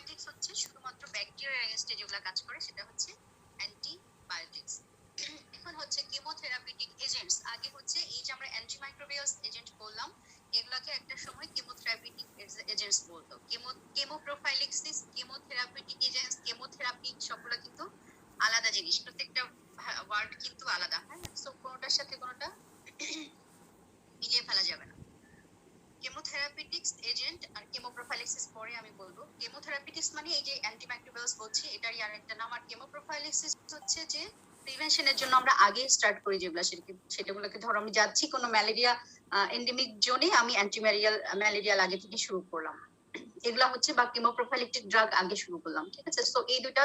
Antibiotics হচ্ছে শুধুমাত্র ব্যাকটেরিয়ার এগেইনস্টে যেগুলো কাজ করে সেটা হচ্ছে অ্যান্টিবায়োটিক্স। এখন হচ্ছে কেমোথেরাপিউটিক এজেন্টস। আগে হচ্ছে এই যে আমরা অ্যান্টিমাইক্রোবিয়াল এজেন্ট বললাম, এগুলাকে একটা সময় কেমোথেরাপিউটিক এজেন্টস বলতো। কেমোপ্রোফাইলিক্সিস, কেমোথেরাপিউটিক এজেন্টস, কেমোথেরাপি সবগুলো কিন্তু আলাদা জিনিস, প্রত্যেকটা ওয়ার্ড কিন্তু আলাদা। হ্যাঁ, সো কোনোটার সাথে কোনোটা মিলিয়ে ফেলা যাবে না। কেমোথেরাপিউটিক্স এজেন্ট আর কেমোপ্রোফাইলিক্সিস পরে আমি বলবো। কেমোথেরাপিউটিক্স মানে এই যে অ্যান্টিমাইক্রোবিয়ালস বলছি এটারই আরেকটা নাম। আর কেমোপ্রোফাইলিক্সিস হচ্ছে যে প্রিভেনশনের জন্য আমরা আগে স্টার্ট করি যেগুলো, সেটাগুলোকে ধরো আমি যাচ্ছি কোনো ম্যালেরিয়া এন্ডেমিক জোনে, আমি ম্যালেরিয়াল আগে থেকে শুরু করলাম, এগুলা হচ্ছে, বা কেমোপ্রোফাইলিকটিক ড্রাগ আগে শুরু করলাম। ঠিক আছে, সো এই দুটা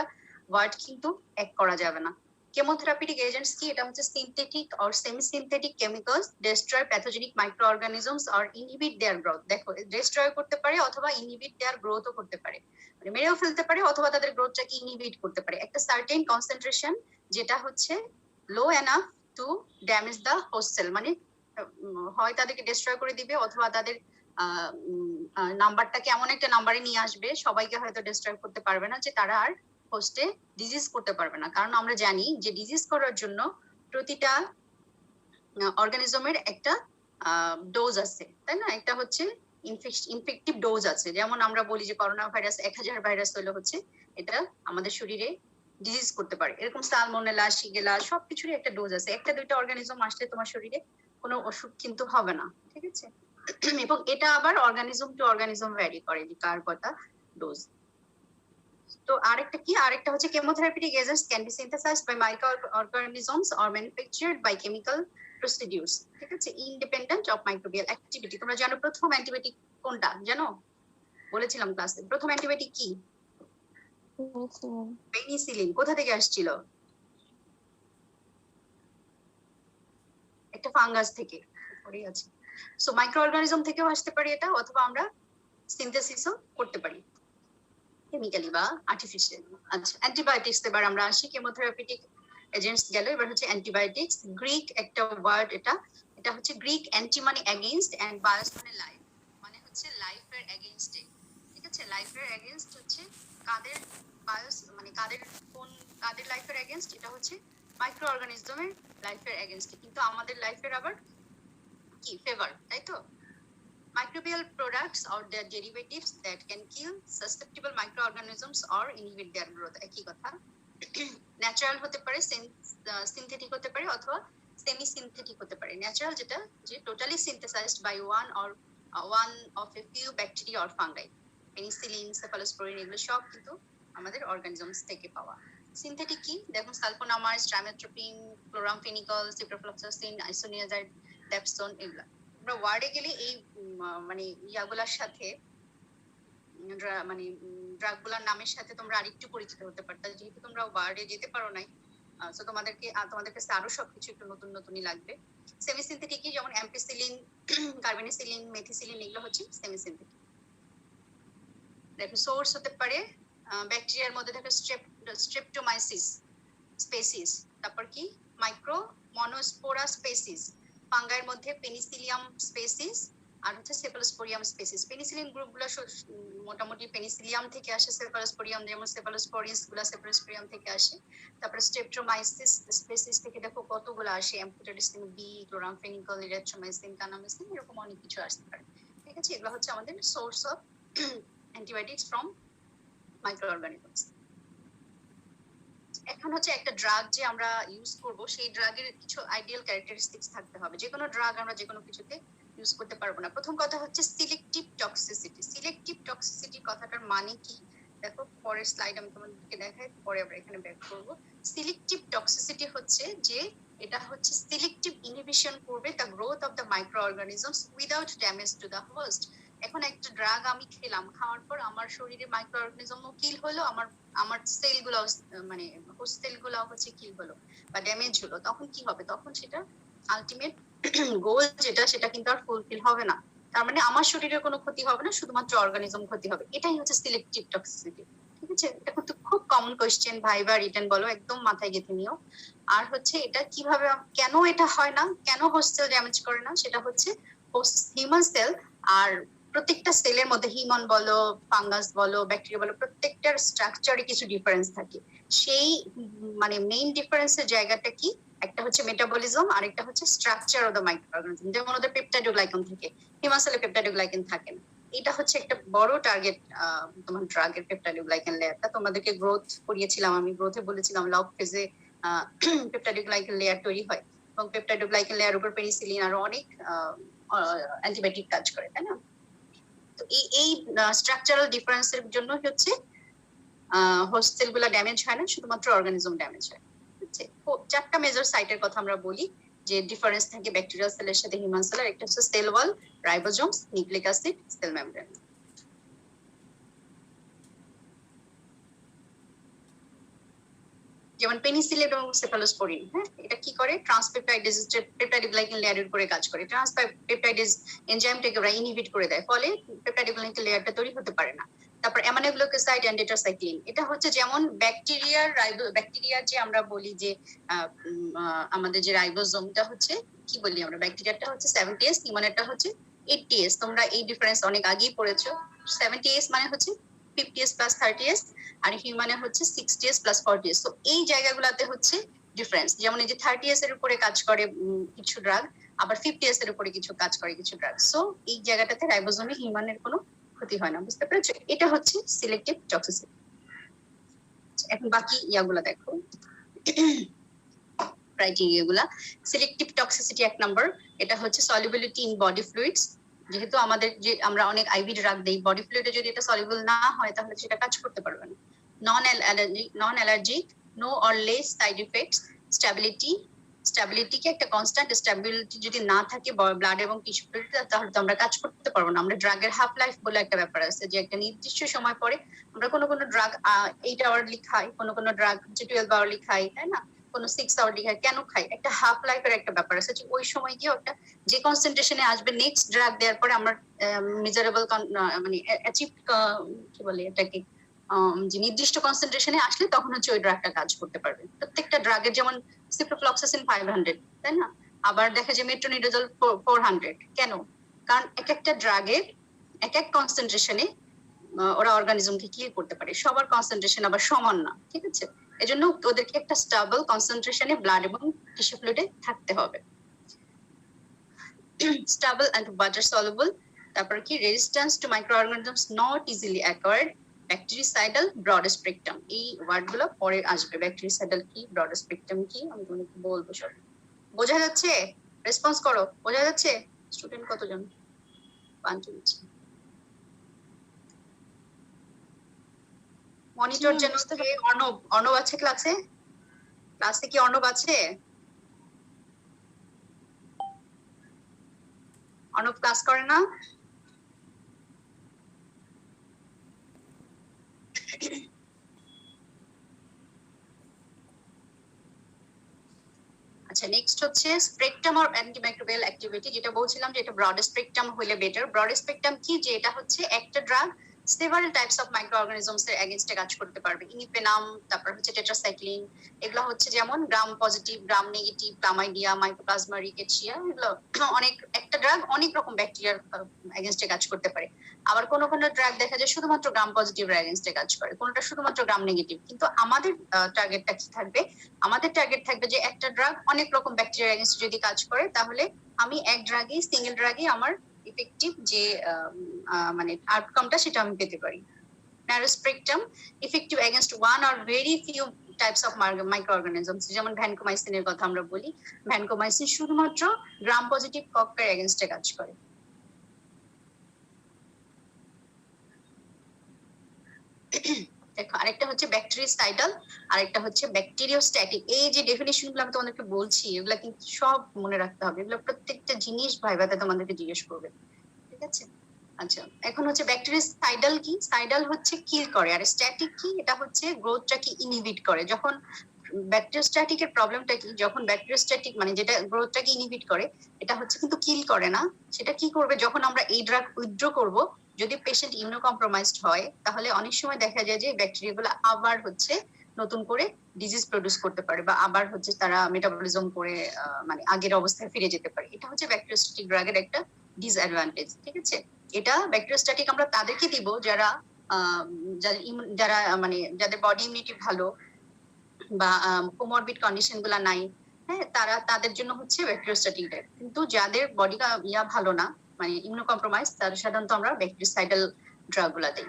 ওয়ার্ড কিন্তু এক করা যাবে না। কেমোথেরাপিউটিক এজেন্টস কি? এটা হচ্ছে synthetic or semi synthetic chemicals destroy pathogenic micro organisms or inhibit their growth. দেখো, ডেস্ট্রয় করতে পারে অথবা ইনহিবিট দেয়ার গ্রোথও করতে পারে, মানে মেরেও ফেলতে পারে অথবা তাদের গ্রোথটাকে ইনহিবিট করতে পারে একটা সার্টেন কনসেন্ট্রেশন, যেটা হচ্ছে low enough to damage the host cell. মানে হয় তাদেরকে ডেস্ট্রয় করে দিবে অথবা তাদের নাম্বারটাকে এমন একটা নাম্বারে নিয়ে আসবে, সবাইকে হয়তো ডিস্টার্ব করতে পারবে না, যে তারা আর হোস্টে ডিজিজ করতে পারবে না। কারণ আমরা জানি যে ডিজিজ করার জন্য প্রতিটা অর্গানিজমের একটা ডোজ আছে, তাই না? একটা হচ্ছে ইনফেক্টিভ ডোজ আছে। যেমন আমরা বলি যে করোনা ভাইরাস 1000 ভাইরাস হলে হচ্ছে এটা আমাদের শরীরে ডিজিজ করতে পারে, এরকম সালমোনেলা, শিগেলা সবকিছুরই একটা ডোজ আছে। একটা দুইটা অর্গানিজম আসলে তোমার শরীরে কোনো অসুখ কিন্তু হবে না, ঠিক আছে? এবং এটা আবার অর্গানিজম টু অর্গানিজম ভ্যারি করে যে কার কত ডোজ। তো আরেকটা কি, আরেকটা হচ্ছে chemotherapeutic agents can be synthesised by microorganisms or manufactured by chemical procedures. ঠিক আছে, ইন্ডিপেন্ডেন্ট অফ মাইক্রোবিয়াল অ্যাক্টিভিটি। তোমরা জানো প্রথম অ্যান্টিবায়োটিক কোনটা জানো? বলেছিলাম ক্লাসে, প্রথম অ্যান্টিবায়োটিক কি? পেনিসিলিন। কোথা থেকে আসছিল? একটা ফাঙ্গাস থেকে। পড়ে আছে। সো মাইক্রো অর্গানিজম থেকেও আসতে পারে এটা, অথবা আমরা সিনথেসিসও করতে পারি কেমিক্যালি বা আর্টিফিশিয়াল। আচ্ছা, অ্যান্টিবায়োটিক্স এবার আমরা আসি। কেমোথেরাপিউটিক এজেন্টস গেল, এবার হচ্ছে অ্যান্টিবায়োটিক্স। গ্রিক একটা ওয়ার্ড এটা, এটা হচ্ছে গ্রিক। অ্যান্টি মানে এগেইনস্ট, এন্ড বায়োস মানে লাইফ, মানে হচ্ছে লাইফের এগেইনস্টে। ঠিক আছে, লাইফের এগেইনস্ট হচ্ছে কাদের? বায়োস মানে কাদের, কোন কাদের লাইফের এগেইনস্ট? এটা হচ্ছে মাইক্রো অর্গানিজমের লাইফের এগেইনস্টে, কিন্তু আমাদের লাইফের আবার কি ফেভার, তাই তো? Microbial products or their derivatives that can kill susceptible microorganisms or inhibit their growth. একই কথা। ন্যাচারাল হতে পারে, সিনথেটিক হতে পারে, অথবা সেমি সিনথেটিক হতে পারে। ন্যাচারাল যেটা যে totally synthesised by one of a few bacteria or fungi. Penicillin, cephalosporin এগুলো সব কিন্তু আমাদের অর্গানিজমস থেকে পাওয়া। সিনথেটিক কি? দেখুন, সালফোনামাইড, ট্রাইমেথ্রোপিন, ক্লোরামফেনিকল, সিপ্রোফ্লক্সাসিন, আইসোনিয়াজাইড, ড্যাপসন এগুলা। আমরা ওয়ার্ডে গেলে এই মানে ইয়াগুলার সাথে, মানে ড্রাগ গুলার নামের সাথে তোমরা আরেকটু পরিচিত হতে পারতা, যেহেতু তোমরা ওয়ার্ডে যেতে পারো নাই। তো তোমাদের কাছে আরো সবকিছু একটু নতুন নতুনই লাগবে। সেমি সিনথেটিক যেমন অ্যাম্পিসিলিন, কার্বেনিসিলিন, মেথিসিলিন এগুলো হচ্ছে সেমি সিনথেটিক। দেখো, সোর্স হতে পারে ব্যাকটেরিয়ার মধ্যে থাকে স্ট্রেপ্টোমাইসিস স্পেসিস, তারপর কি মাইক্রো মনোস্পোরা স্পেসিস, ফাঙ্গাইয়ের মধ্যে পেনিসিলিয়াম স্পেসিস আর হচ্ছে সেফালোস্পোরিয়াম স্পেসিস। পেনিসিলিন গ্রুপগুলো মোটামুটি পেনিসিলিয়াম থেকে আসে, সেফালোস্পোরিয়াম যেমন সেফালোস্পোরিনস গুলা সেফালোস্পোরিয়াম থেকে আসে। তারপরে স্ট্রেপ্টোমাইসিস স্পেসিস থেকে দেখো কতগুলো আসে, এমফোটেরিসিন বি, ক্লোরামফেনিকল, ইরিথ্রোমাইসিন, কানামিসিন, এরকম অনেক কিছু আসতে পারে। ঠিক আছে, এগুলো হচ্ছে আমাদের সোর্স অফ অ্যান্টিবায়োটিক্স ফ্রম মাইক্রোঅর্গানিজমস। এখন হচ্ছে একটা ড্রাগ যে আমরা ইউজ করব, সেই ড্রাগের কিছু আইডিয়াল ক্যারেক্টারিস্টিক্স থাকতে হবে। যে কোনো ড্রাগ আমরা যে কোনো কিছুতে ইউজ করতে পারবো না। প্রথম কথা হচ্ছে সিলেক্টিভ টক্সিসিটি। সিলেক্টিভ টক্সিসিটি কথাটার মানে কি? দেখো, পরের স্লাইড আমি তোমাদেরকে দেখাই, পরে আমরা এখানে ব্যাক করব। সিলেক্টিভ টক্সিসিটি হচ্ছে যে এটা হচ্ছে সিলেক্টিভ ইনহিবিশন করবে the growth of the micro organisms without damage to the host. এখন একটা ড্রাগ আমি খেলাম, খাওয়ার পর আমার শরীরে মাইক্রো অর্গানিজমও কিল হলো, আমার সেল গুলো মানে হোস্ট সেল গুলো হচ্ছে কিল হলো বা ড্যামেজ হলো, তখন কি হবে? তখন সেটা আলটিমেট গোল যেটা, সেটা কিন্তু আর ফুলফিল হবে না। তার মানে আমার শরীরের কোনো ক্ষতি হবে না, শুধুমাত্র অর্গানিজম ক্ষতি হবে। এটাই হচ্ছে সিলেক্টিভ টক্সিসিটি। ঠিক আছে, এটা কিন্তু খুব কমন কোয়েশ্চেন, ভাইবা রিটেন বলো, একদম মাথায় গেঁথে নিও। আর হচ্ছে এটা কিভাবে, কেন এটা হয় না, কেন হোস্ট সেল ড্যামেজ করে না, সেটা হচ্ছে হিউম্যান সেল আর প্রত্যেকটা সেলের মধ্যে হিমন বলো, ফাঙ্গাস বলো, ব্যাকটেরিয়া বলো, প্রত্যেকটার স্ট্রাকচারে কিছু ডিফারেন্স থাকে। সেই মানে মেইন ডিফারেন্সের জায়গাটা কি, একটা হচ্ছে মেটাবলিজম আর একটা হচ্ছে স্ট্রাকচার অফ দ্য মাইক্রোঅর্গানিজম। যেমন ওদের পেপটাইডোগ্লাইকান থাকে, হিমাসেলে পেপটাইডোগ্লাইকান থাকে না। এটা হচ্ছে একটা বড় টার্গেট তোমার ড্রাগের, পেপটাইডোগ্লাইকান লেয়ারটা। তোমাদেরকে গ্রোথ করিয়েছিলাম, আমি গ্রোথে বলেছিলাম লগ ফেজে পেপটাইডোগ্লাইকান লেয়ার তৈরি হয়, এবং পেপটাইডোগ্লাইকান লেয়ার উপর পেনিসিলিন আরো অনেক অ্যান্টিবায়োটিক কাজ করে, তাই না? তো এই স্ট্রাকচারাল ডিফারেন্সের জন্য হচ্ছে হোস্ট সেলগুলো ড্যামেজ হয় না, শুধুমাত্র অর্গানিজম ড্যামেজ হয়। চারটা মেজর সাইটের কথা আমরা বলি যে ডিফারেন্স থাকে ব্যাকটেরিয়াল সেলের সাথে হিউম্যান সেলের। একটা হচ্ছে cell wall, ribosomes, nucleic acid, cell membrane. যেমন পেনিসিলিন এবং সেফালোস্পোরিন, হ্যাঁ, এটা কি করে, ট্রান্সপেপটাইডেজ পেপটাইডোগ্লাইকান লেয়ারের উপরে কাজ করে। ট্রান্সপেপটাইডেজ এনজাইমটাকে ওরা ইনহিবিট করে দেয়, ফলে পেপটাইডোগ্লাইকান লেয়ারটা তৈরি হতে পারে না। তারপর অ্যামাইনোগ্লিকোসাইড এন্ড টেট্রাসাইক্লিন, এটা হচ্ছে যেমন ব্যাকটেরিয়ার যে আমরা বলি যে আমাদের যে রাইবোজোমটা হচ্ছে কি বলি আমরা, ব্যাকটেরিয়াটা হচ্ছে 70S, হিউম্যানেরটা হচ্ছে 80S। তোমরা এই ডিফারেন্স অনেক আগেই পড়েছো। 70S মানে হচ্ছে 50S প্লাস 30S, আর হিউম্যানে হচ্ছে 60S প্লাস 40S। তো এই জায়গাগুলোতে হচ্ছে ডিফারেন্স। যেমন এই যে 30S এর উপরে কাজ করে কিছু ড্রাগ, আবার 50S এর উপরে কিছু কাজ করে কিছু ড্রাগ। সো এই জায়গাটাতে রাইবোজোমে হিউম্যানের কোনো ক্ষতি হয় না, বুঝতে পেরেছো? এটা হচ্ছে সিলেক্টিভ টক্সিসিটি। এখন বাকি ইয়াগুলা দেখো, ক্রাইটেরিয়া গুলা। সিলেক্টিভ টক্সিসিটি 1 নাম্বার, এটা হচ্ছে সলিবিলিটি ইন বডি ফ্লুইডস। যেহেতু আমাদের যে আমরা অনেক আইভি ড্রাগ দেই, বডি ফ্লুইডে যদি এটা সলিবল না হয় তাহলে সেটা কাজ করতে পারবে না। Non allergic, no or less side effects, stability কি একটা কনস্ট্যান্ট স্ট্যাবিলিটি যদি না থাকে ব্লাড এবং টিস্যু ফ্লুইডে, তাহলে তো আমরা কাজ করতে পারবো না। আমরা ড্রাগের হাফ লাইফ বলে একটা ব্যাপার আছে, যে একটা নির্দিষ্ট সময় পরে আমরা কোনো ড্রাগ 8 আওয়ারলি খাই, কোনো ড্রাগ হচ্ছে 12 আওয়ারলি খাই, তাই না? কোনো 6 আওয়ারলি খাই, কেন খাই? একটা হাফ লাইফের একটা ব্যাপার আছে, যে ওই সময় গিয়ে একটা যে কনসেন্ট্রেশনে আসবে নেক্সট ড্রাগ দেওয়ার পরে আমরা মেজারেবল মানে অ্যাচিভ কি বলে এটাকে, যে নির্দিষ্ট কনসেন্ট্রেশনে আসলে তখন হচ্ছে ওই ড্রাগটা কাজ করতে পারবে। প্রত্যেকটা ড্রাগের যেমন সিপ্রোফ্লক্সাসিন 500, তাই না? আবার দেখা যায় মেট্রোনিডাজল 400। কেন? কারণ এক একটা ড্রাগের এক এক কনসেন্ট্রেশনে ওরা অর্গানিজমকে কি করতে পারে, সবার কনসেন্ট্রেশন আবার সমান না, ঠিক আছে? এজন্য ওদেরকে একটা স্টেবল কনসেন্ট্রেশনে ব্লাড এবং টিস্যু ফ্লুইডে থাকতে হবে। Stable and water soluble. তারপর কি, resistance to microorganisms not easily acquired, bactericidal, broad spectrum. এই ওয়ার্ড গুলো পরে আসবে। ব্যাকটেরিসাইডাল কি, ব্রড স্পেকট্রাম কি, আমি তোমাকে বলবো সব। বোঝা যাচ্ছে? রেসপন্স করো, বোঝা যাচ্ছে? স্টুডেন্ট কতজন? 5 জন। মনিটর যেন অর্ণব, অর্ণব আছে ক্লাসে? ক্লাসে কি অর্ণব আছে? অর্ণব ক্লাস করে না? আচ্ছা, নেক্সট হচ্ছে স্পেকট্রাম অর অ্যান্টিমাইক্রোবিয়াল অ্যাক্টিভিটি, যেটা বলছিলাম যে এটা ব্রড স্পেকট্রাম হলে বেটার। ব্রড স্পেকট্রাম কি, যে এটা হচ্ছে একটা ড্রাগ সেভারাল টাইপস অফ মাইক্রোঅর্গানিজমস এর এগেইনস্টে কাজ করতে পারবে। ইমিপেনাম, তারপর হচ্ছে টেট্রাসাইক্লিন, এগুলো হচ্ছে যেমন gram positive, gram negative, chlamydia, mycoplasma Rickettsia, এগুলো অনেক, একটা ড্রাগ অনেক রকম ব্যাকটেরিয়ার এগেইনস্টে কাজ করতে পারে। আবার কোনো ড্রাগ দেখা যায় শুধুমাত্র গ্রাম পজিটিভ এর এগেইনস্টে কাজ করে, কোনটা শুধুমাত্র গ্রাম নেগেটিভ। কিন্তু আমাদের টার্গেটটা কি থাকবে? আমাদের টার্গেট থাকবে যে একটা ড্রাগ অনেক রকম ব্যাকটেরিয়া এগেইনস্টে যদি কাজ করে, তাহলে আমি এক ড্রাগই, সিঙ্গেল ড্রাগই আমার ইফেক্টিভ যে মানে আউটকামটা সেটা আমি পেতে পারি। Narrow spectrum, effective against one or very few types of মাইক্রোঅর্গানিজমস। যেমন ভ্যানকোমাইসিনের কথা আমরা বলি, ভ্যানকোমাইসিন শুধুমাত্র গ্রাম পজিটিভ কক্কের এগেইনস্টে কাজ করে। দেখো, আরেকটা হচ্ছে ব্যাকটেরিসাইডাল, আরেকটা হচ্ছে ব্যাকটেরিওস্ট্যাটিক। এই যে ডেফিনিশন গুলো আমি তোমাদেরকে বলছি, এগুলা কিন্তু সব মনে রাখতে হবে। এগুলো প্রত্যেকটা জিনিস ভাইভাতে তোমাদেরকে জিজ্ঞেস করবে, ঠিক আছে? আচ্ছা, এখন হচ্ছে ব্যাকটেরিসাইডাল কি? সাইডাল হচ্ছে কিল করে, আর স্ট্যাটিক কি? এটা হচ্ছে গ্রোথটাকে ইনহিবিট করে। যখন ব্যাকটেরিওস্ট্যাটিক এর প্রবলেমটা কি, যখন ব্যাকটেরিওস্ট্যাটিক মানে যেটা গ্রোথটাকে ইনহিবিট করে, এটা হচ্ছে কিন্তু কিল করে না। সেটা কি করবে, যখন আমরা এই ড্রাগ উইথড্র করব, যদি পেশেন্ট ইমিউনোকম্প্রোমাইজড হয়, তাহলে অনেক সময় দেখা যায় যে ব্যাকটেরিয়াগুলো আবার হচ্ছে নতুন করে ডিজিজ প্রডিউস করতে পারে, বা আবার হচ্ছে তারা মেটাবলিজম করে মানে আগের অবস্থায় ফিরে যেতে পারে। এটা হচ্ছে ব্যাকটেরিওস্ট্যাটিক ড্রাগের একটা ডিসঅ্যাডভান্টেজ, ঠিক আছে? এটা ব্যাকটেরিওস্ট্যাটিক আমরা তাদেরকে দিব যারা যারা মানে যাদের বডি ইমিউনিটি ভালো বা কোমরবিড কন্ডিশন গুলা নাই, হ্যাঁ, তাদের জন্য হচ্ছে ব্যাকটেরিওস্ট্যাটিক ড্রাগ। কিন্তু যাদের বডি ভালো না, মানে ইমিউনো কম্প্রোমাইজ, তাদের সাধারণত আমরা ব্যাকটেরিসাইডাল ড্রাগ গুলা দিই।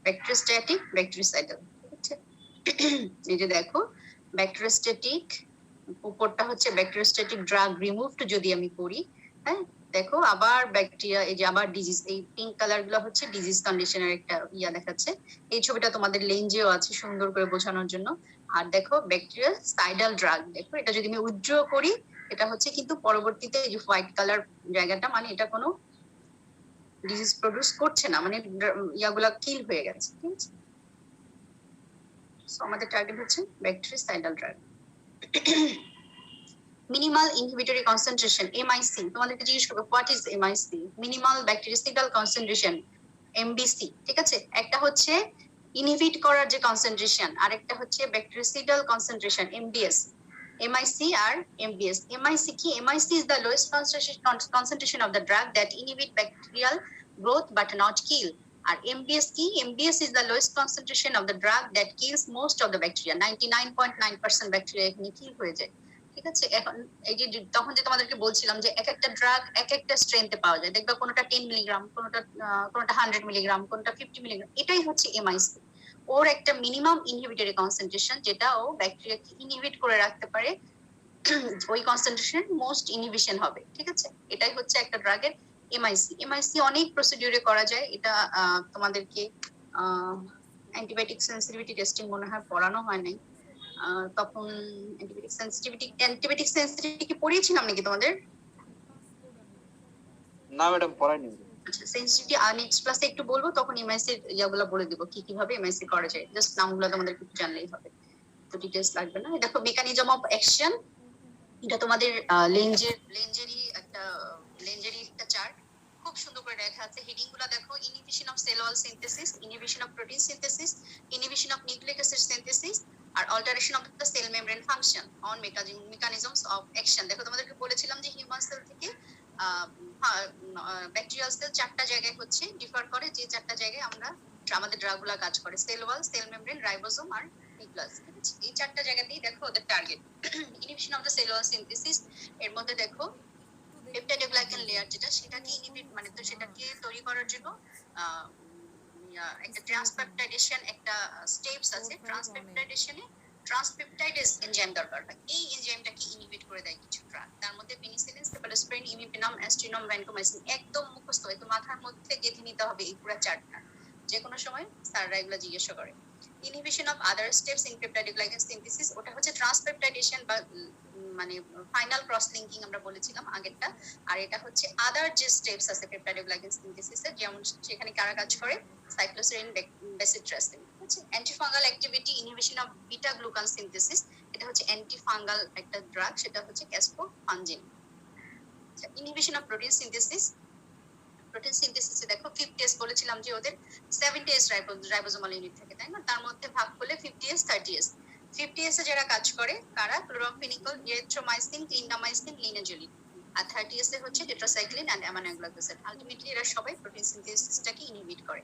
ব্যাকটেরিওস্ট্যাটিক, ব্যাকটেরিসাইডাল, ঠিক আছে? এই যে দেখো ব্যাকটেরিওস্ট্যাটিক, উপরটা হচ্ছে ব্যাকটেরিওস্ট্যাটিক ড্রাগ রিমুভড যদি আমি করি, হ্যাঁ, দেখো আবার ব্যাকটেরিয়া, এই যে আবার ডিজিজ, এই পিঙ্ক কালার গুলো হচ্ছে ডিজিজ কন্ডিশনের একটা ইয়া দেখাচ্ছে। এই ছবিটা তোমাদের লেঞ্জেও আছে সুন্দর করে বোঝানোর জন্য। আর দেখো ব্যাকটেরিয়া সাইডাল ড্রাগ, দেখো এটা যদি আমি উইথড্র করি, এটা হচ্ছে কিন্তু পরবর্তীতে এই যে হোয়াইট কালার জায়গাটা, মানে এটা কোনো ডিজিজ প্রডিউস করছে না, মানে ইয়াগুলা কিল হয়ে গেছে, ঠিক আছে? সো আমাদের টার্গেট হচ্ছে bactericidal drug. Minimal inhibitory concentration, MIC, তোমাদেরকে জিজ্ঞেস করবো what is MIC, minimal bactericidal concentration, MBC, ঠিক আছে? একটা হচ্ছে ইনহিবিট করার যে কনসেন্ট্রেশন, আর একটা হচ্ছে ব্যাকটেরিসাইডাল কনসেন্ট্রেশন, এমবিএস। এমআইসি আর এমবিএস। এমআইসি কি? MIC is the lowest concentration of the drug that inhibit bacterial growth but not kill. আর এমবিএস কি? MBS is the lowest concentration of the drug that kills most of the bacteria, 99.9% bacteria এখানে কিল হয়ে যায়, ঠিক আছে? এখন এই যে তখন যে তোমাদেরকে বলছিলাম যে এক একটা ড্রাগ এক একটা স্ট্রেংথে পাওয়া যায়, দেখবা কোনোটা 10 মিলিগ্রাম, কোনোটা 100 মিলিগ্রাম, কোনোটা 50 মিলিগ্রাম, এটাই হচ্ছে এমআইসি। ওর একটা মিনিমাম ইনহিবিটরি কনসেন্ট্রেশন, যেটা ও ব্যাকটেরিয়াকে ইনহিবিট করে রাখতে পারে, ওই কনসেন্ট্রেশন মোস্ট ইনহিবিশন হবে, ঠিক আছে? এটাই হচ্ছে একটা ড্রাগের এমআইসি। এমআইসি অনেক প্রসিডিউরে করা যায়, এটা তোমাদেরকে অ্যান্টিবায়োটিক সেন্সিটিভিটি টেস্টিং মনে হয় পড়ানো হয় নাই তখন। অ্যান্টিবায়োটিক সেন্সিটিভিটি কি পড়িয়েছিলাম নাকি তোমাদের? না ম্যাডাম, পড়াইনি। আচ্ছা, সেন্সিটিভিটি নেক্সট ক্লাসে একটু বলবো, তখন এমআইসি এর ইয়াগুলো বলে দিব কি কিভাবে এমআইসি করা যায়, জাস্ট নামগুলো তোমাদেরকে একটু জানলেই হবে, তো ডিটেইলস লাগবে না। দেখো মেকানিজম অফ অ্যাকশন, এটা তোমাদের লেঞ্জেরই একটা চার্ট, খুব সুন্দর করে লেখা আছে। হেডিং গুলো দেখো, inhibition of cell wall synthesis, inhibition of protein synthesis, inhibition of nucleic acid synthesis, আর alteration of the cell membrane function on mechanisms of action. দেখো তোমাদেরকে বলেছিলাম যে হিউম্যান সেল থেকে ব্যাকটেরিয়াল সেল চারটা জায়গায় হচ্ছে ডিফার করে, যে চারটা জায়গায় আমরা আমাদের ড্রাগগুলা কাজ করে, cell wall, cell membrane, ribosome আর নিউক্লিয়াস। এই চারটা জায়গাতেই দেখো ওদের target. Inhibition of the cell wall synthesis, এর মধ্যে দেখো পেপটাইডোগ্লাইকান লেয়ার যেটা, সেটাকে ইনহিবিট, মানে তো সেটাকে তৈরি করার জন্য একটা ট্রান্সপেপটাইডেশন একটা স্টেপস আছে। ট্রান্সপেপটাইডেশনে ট্রান্সপেপটাইডেস এনজাইম দরকার হয়, এই এনজাইমটাকে ইনহিবিট করে দেয় কিছু ড্রাগ, তার মধ্যে পেনিসিলিন, সেফালোস্পিরিন, ইমিপিনাম, অ্যাস্ট্রিনম, ভ্যানকোমাইসিন। একদম মুখস্থ, একদম মাথার মধ্যে গেঁথে নিতে হবে এই পুরো চারটা, যে কোনো সময় স্যাররা এগুলো জিজ্ঞাসা করে। Inhibition of other steps in peptidoglycan synthesis, ওটা হচ্ছে ট্রান্সপেপটাইডেশন বা মানে ফাইনাল ক্রস লিঙ্কিং আমরা বলেছিলাম আগেরটা। আর এটা হচ্ছে আদার যে স্টেপস আছে পেপটাইডোগ্লাইকান সিনথেসিসের, যেমন সেখানে কারা কাজ করে, সাইক্লোসেরিন, বেসিট্রাসিন, আছে। Antifungal activity, inhibition of beta glucan synthesis, এটা হচ্ছে অ্যান্টিফাঙ্গাল একটা ড্রাগ, সেটা হচ্ছে caspofungin. Inhibition of protein synthesis, protein সিনথেসিসে দেখো 50s বলেছিলাম যে ওদের 70s রাইবোজোমাল ইউনিট থাকে, তাই না? তার মধ্যে ভাগ করলে 50s 30s। 50s এ যারা কাজ করে কারা, ক্লোরমফেনিকল, এরিথ্রোমাইসিন, ক্লিন্ডামাইসিন, লিনাজোলিন। আর 30s এ হচ্ছে tetracycline and amino acid. Ultimately এরা সবাই প্রোটিন সিনথেসিসটাকে ইনহিবিট করে।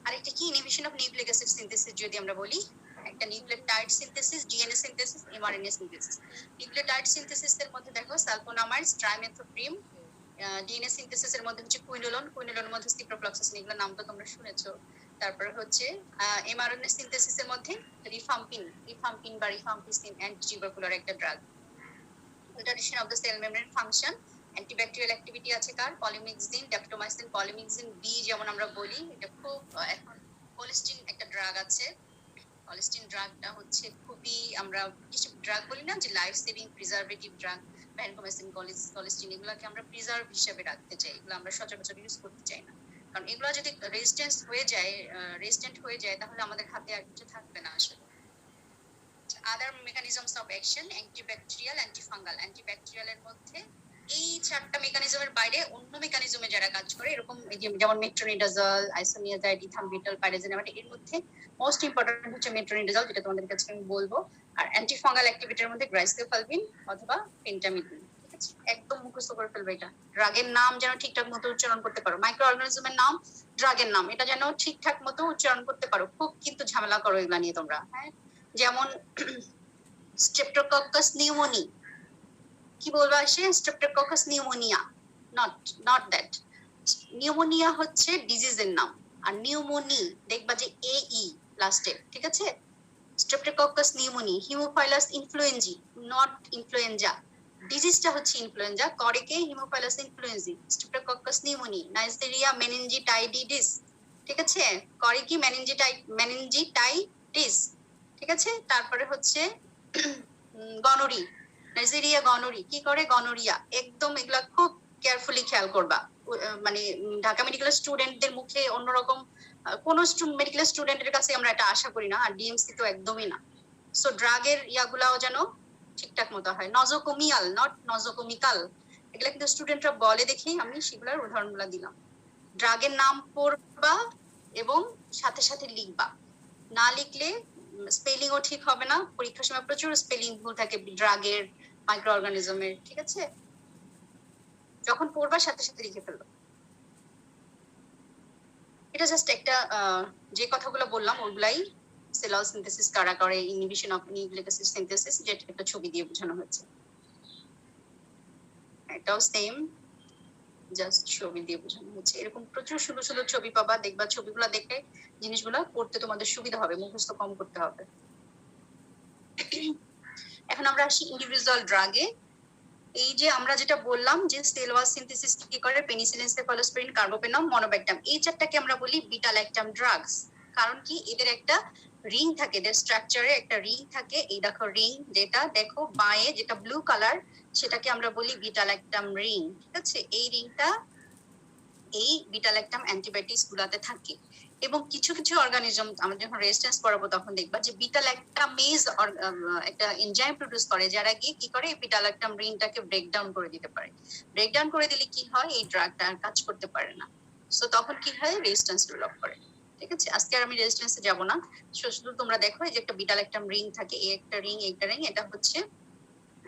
আরেকটা কি, inhibition of nucleic acid synthesis যদি আমরা বলি, একটা nucleotide synthesis, DNA synthesis, mRNA synthesis. Nucleotide সিনথেসিসের মধ্যে দেখো সালফোনামাইডস, ট্রাইমেথোপ্রিম। ডিএনএ সিনথেসিসের মধ্যে হচ্ছে কুইনোলোন, কুইনোলোনের মধ্যে সিপ্রোফ্লক্সাসিন, এগুলোর নাম তো তোমরা শুনেছো। তারপর হচ্ছে এমআরএনএ সিনথেসিসের মধ্যে রিফাম্পিন বা রিফাম্পিসিন, অ্যান্টিটিউবারকুলার একটা drug. Alteration of the cell membrane function, antibacterial activity আছে কার, পলিমিক্সিন, ডেপ্টোমাইসিন, পলিমিক্সিন বি যেমন আমরা বলি, এটা খুব এখন কোলিস্টিন একটা ড্রাগ আছে। কোলিস্টিন ড্রাগটা হচ্ছে খুবই, আমরা কিছু ড্রাগ বলি না যে life saving preservative drug, vancomycin, colistin, এগুলোকে আমরা প্রিজার্ভ হিসেবে রাখতে চাই, এগুলো আমরা সচরাচর ইউজ করতে চাই না, কারণ এগুলো যদি রেজিস্ট্যান্ট হয়ে যায় তাহলে আমাদের হাতে আর কিছু থাকবে না আসলে। Other mechanisms of action, antibacterial, antifungal. Antibacterial এর মধ্যে এই চারটা মেকানিজমের বাইরে অন্য মেকানিজমে যারা কাজ করে, এরকম যেমন মেট্রোনিডাজল, আইসোনিয়াজাইড, ইথামবিউটাল, পাইরাজিনামাইড, এর মধ্যে মোস্ট ইম্পর্টেন্ট হচ্ছে মেট্রোনিডাজল, যেটা তোমাদের কাছে আমি বলবো। আর অ্যান্টিফাঙ্গাল অ্যাক্টিভিটির মধ্যে গ্রাইসিওফালভিন অথবা পেন্টামিথিন। ঠিক আছে, একদম মুখস্থ করে ফেলবে এটা। ড্রাগের নাম যেন ঠিকঠাক মতো উচ্চারণ করতে পারো, মাইক্রো অর্গানিজমের নাম, ড্রাগের নাম, এটা যেন ঠিকঠাক মতো উচ্চারণ করতে পারো। খুব কিন্তু ঝামেলা করো এগুলা নিয়ে তোমরা। হ্যাঁ, যেমন স্ট্রেপ্টোকক্কাস নিউমোনি, কি বলবা সে? Streptococcus pneumonia, not not that. Pneumonia হচ্ছে ডিজিজের নাম, আর নিউমোনি দেখবা যে এ ই লাস্টে। ঠিক আছে, streptococcus pneumoniae, haemophilus influenzae, not influenza. ডিজিজটা হচ্ছে ইনফ্লুয়েঞ্জা, করে কে? Haemophilus influenzae. Streptococcus pneumoniae, Neisseria meningitidis. ঠিক আছে, করে কি? মেনিনজিটাইটিস। ঠিক আছে, তারপরে হচ্ছে গনোরি, নাইজেরিয়া গনোরি, কি করে? গনোরিয়া। একদম এগুলা খুব কেয়ারফুলি খেয়াল করবা। মানে ঢাকা মেডিকেল স্টুডেন্টদের মুখে অন্যরকম কোন মেডিকেল স্টুডেন্টের কাছে আমরা এটা আশা করি না, আর ডিএমসি তো একদমই না। সো ড্রাগের ইয়াগুলাও যেন ঠিকঠাক মতো হয়। নজোকোমিয়াল, নট নজোকোমিকাল, এগুলা কিন্তু স্টুডেন্টরা বলে দেখেই আমি সেগুলোর উদাহরণগুলো দিলাম। ড্রাগের নাম পড়বা এবং সাথে সাথে লিখবা, না লিখলে স্পেলিংও ঠিক হবে না। পরীক্ষার সময় প্রচুর স্পেলিং ভুল থাকে ড্রাগের, মাইক্রো অর্গানিজমের। ঠিক আছে, যখন পড়বা সাথে সাথে লিখে ফেলবো। এটা জাস্ট একটা যে কথাগুলো বললাম ওগুলাই সেলুলোজ সিনথেসিস কারা করে, inhibition of nucleic acid synthesis, যেটা একটা ছবি দিয়ে বোঝানো হয়েছে। এটাও সেম, জাস্ট ছবি দিয়ে বোঝানো হচ্ছে। এরকম প্রচুর সুন্দর সুন্দর ছবি পাবা, দেখবা ছবিগুলো দেখে জিনিসগুলো পড়তে তোমাদের সুবিধা হবে, মুখস্থ কম করতে হবে। এখন আমরা আসি ইন্ডিভিজুয়াল ড্রাগে। এই যে আমরা যেটা বললাম যে সেল ওয়াল সিনথেসিস কি করে, পেনিসিলিন, সেফালোস্পিরিন, কার্বোপেনাম, মনোব্যাকটাম, এই চারটাকে আমরা বলি বিটা ল্যাকটাম ড্রাগস। কারণ কি? এদের একটা রিং থাকে, এদের স্ট্রাকচারে একটা রিং থাকে। এই দেখো রিং, যেটা দেখো বাঁয়ে যেটা ব্লু কালার, সেটাকে আমরা বলি বিটা ল্যাকটাম রিং। ঠিক আছে, এই রিংটা এই বিটা ল্যাকটাম অ্যান্টিবায়োটিক্স গুলাতে থাকে। এবং কিছু কিছু অর্গানিজম আমরা যখন রেজিস্ট্যান্স পড়াবো তখন দেখবা যে বিটা ল্যাকটামেজ একটা এনজাইম প্রডিউস করে, যারা গিয়ে কি করে? বিটা ল্যাকটাম রিংটাকে ব্রেকডাউন করে দিতে পারে। ব্রেকডাউন করে দিলে কি হয়? এই ড্রাগটা আর কাজ করতে পারে না। সো তখন কি হয়? রেজিস্ট্যান্স ডেভেলপ করে। ঠিক আছে, আজকে আর আমি রেজিস্ট্যান্সে যাব না, শুধু তোমরা দেখো এই যে একটা বিটা ল্যাকটাম রিং থাকে, এই একটা রিং, এইটা রিং, এটা হচ্ছে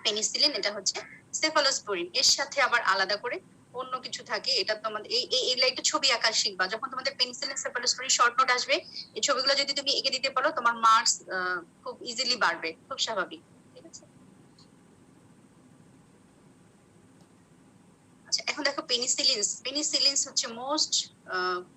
পেনিসিলিন, এটা হচ্ছে সেফালোস্পোরিন। এর সাথে আবার আলাদা করে অন্য কিছু থাকে, এটা তোমাদের এইগুলা একটু ছবি আঁকা শিখবা। যখন তোমাদের পেনিসিলিন, সেফালোস্পোরিন শর্ট নোট আসবে, এই ছবিগুলো যদি তুমি এঁকে দিতে পারো, তোমার মার্কস খুব ইজিলি বাড়বে, খুব স্বাভাবিক। ঠিক আছে, আচ্ছা এখন দেখো পেনিসিলিনস। পেনিসিলিনস হচ্ছে মোস্ট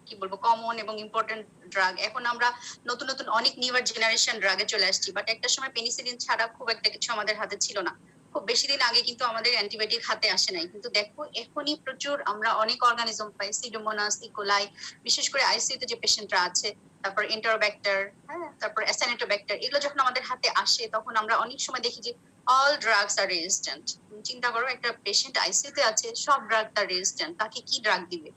কি বলবো কমন এবং ইম্পর্টেন্ট ড্রাগ। এখন আমরা নতুন নতুন অনেক নিউয়ার জেনারেশন ড্রাগে চলে আসছি, বাট একটা সময় পেনিসিলিন ছাড়া খুব একটা কিছু আমাদের হাতে ছিল না। খুব বেশি দিন আগে কিন্তু আমাদের অ্যান্টিবায়োটিক হাতে আসে নাই, কিন্তু দেখো এখনই প্রচুর আমরা অনেক অর্গানিজম পাই, সিডোমোনাস, ইকোলাই, বিশেষ করে আইসিইউতে যে পেশেন্টরা আছে, তারপর এন্টারোব্যাক্টার, হ্যাঁ, তারপর অ্যাসানিটোব্যাক্টার, এগুলো যখন আমাদের হাতে আসে তখন আমরা অনেক সময় দেখি যে অল ড্রাগস আর রেজিস্ট্যান্ট। চিন্তা করো একটা পেশেন্ট আইসিইউতে আছে, সব ড্রাগ তার রেজিস্ট্যান্ট, তাকে কি ড্রাগ দিবে?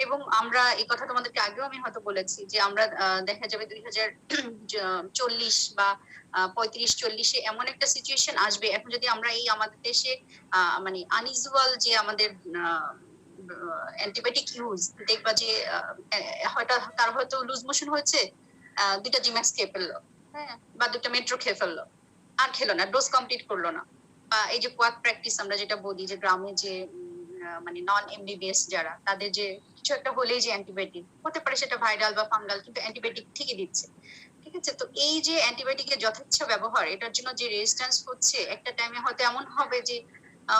এবং আমরা এই কথা তোমাদেরকে আগেও আমি হয়তো বলেছি যে আমরা দেখা যাবে 2040 বা 35-40-এ এমন একটা সিচুয়েশন আসবে, এখন যদি আমরা এই আমাদের দেশে মানে আনইউজুয়াল যে আমাদের অ্যান্টিবায়োটিক ইউজ দেখবা যে হয়তো কারো হয়তো লুজ মোশন হয়েছে, 2টা জিম্যাক্স খেয়ে ফেললো, হ্যাঁ, বা 2টা মেট্রো খেয়ে ফেললো, আর খেলো না, ডোজ কমপ্লিট করলো না। বা এই যে কোয়াক প্র্যাকটিস আমরা যেটা বলি, যে গ্রামে যে মানে নন এমবিবিএস যারা, তাদের যে কিছু একটা হলেই যে অ্যান্টিবায়োটিক হতে পারে, সেটা ভাইরাল বা ফাঙ্গাল, কিন্তু অ্যান্টিবায়োটিক ঠিকই দিচ্ছে। ঠিক আছে, তো এই যে অ্যান্টিবায়োটিকের যথেচ্ছ ব্যবহার, এটার জন্য যে রেজিস্ট্যান্স হচ্ছে, একটা টাইমে হয়তো এমন হবে যে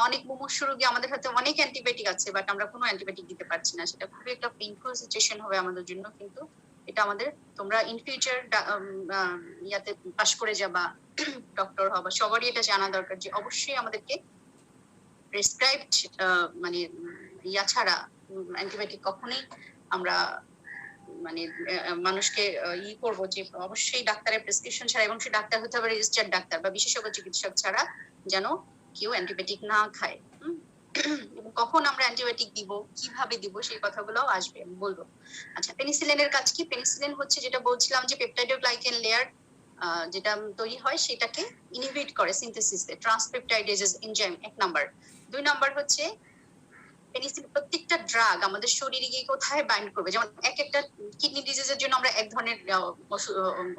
অনেক মুমূর্ষু রোগী, আমাদের হাতে অনেক অ্যান্টিবায়োটিক আছে বাট আমরা কোনো অ্যান্টিবায়োটিক দিতে পারছি না, সেটা খুবই একটা পেইনফুল সিচুয়েশন হবে আমাদের জন্য। কিন্তু এটা আমাদের, তোমরা ইন ফিউচার ইয়াতে পাশ করে যাবা, ডক্টর হবা, সবারই এটা জানা দরকার যে অবশ্যই আমাদেরকে প্রেসক্রাইবড মানে ইয়া ছাড়া অ্যান্টিবায়োটিক কখনোই আমরা মানে মানুষকে করবো যে অবশ্যই ডাক্তারের প্রেসক্রিপশন ছাড়া, এবং সেই ডাক্তার হতে হবে রেজিস্টার্ড ডাক্তার বা বিশেষজ্ঞ চিকিৎসক ছাড়া যেন কেউ অ্যান্টিবায়োটিক না খায়। এবং কখন আমরা অ্যান্টিবায়োটিক দিব, কিভাবে দিব, সেই কথাগুলো আসবে, আমি বলবো। আচ্ছা, পেনিসিলিনের কাজ কি? পেনিসিলিন হচ্ছে যেটা বলছিলাম যে পেপটাইডোগ্লাইকেন লেয়ার যেটা তৈরি হয় সেটাকে ইনহিবিট করে সিনথেসিসে, ট্রান্সপেপটাইডেজ এনজাইম 1 নাম্বার। 2 নাম্বার হচ্ছে পেনিসিলিন প্রত্যেকটা ড্রাগ আমাদের শরীরে গিয়ে কোথায় বাইন্ড করবে, যেমন এক একটা কিডনি ডিজিজের জন্য আমরা এক ধরনের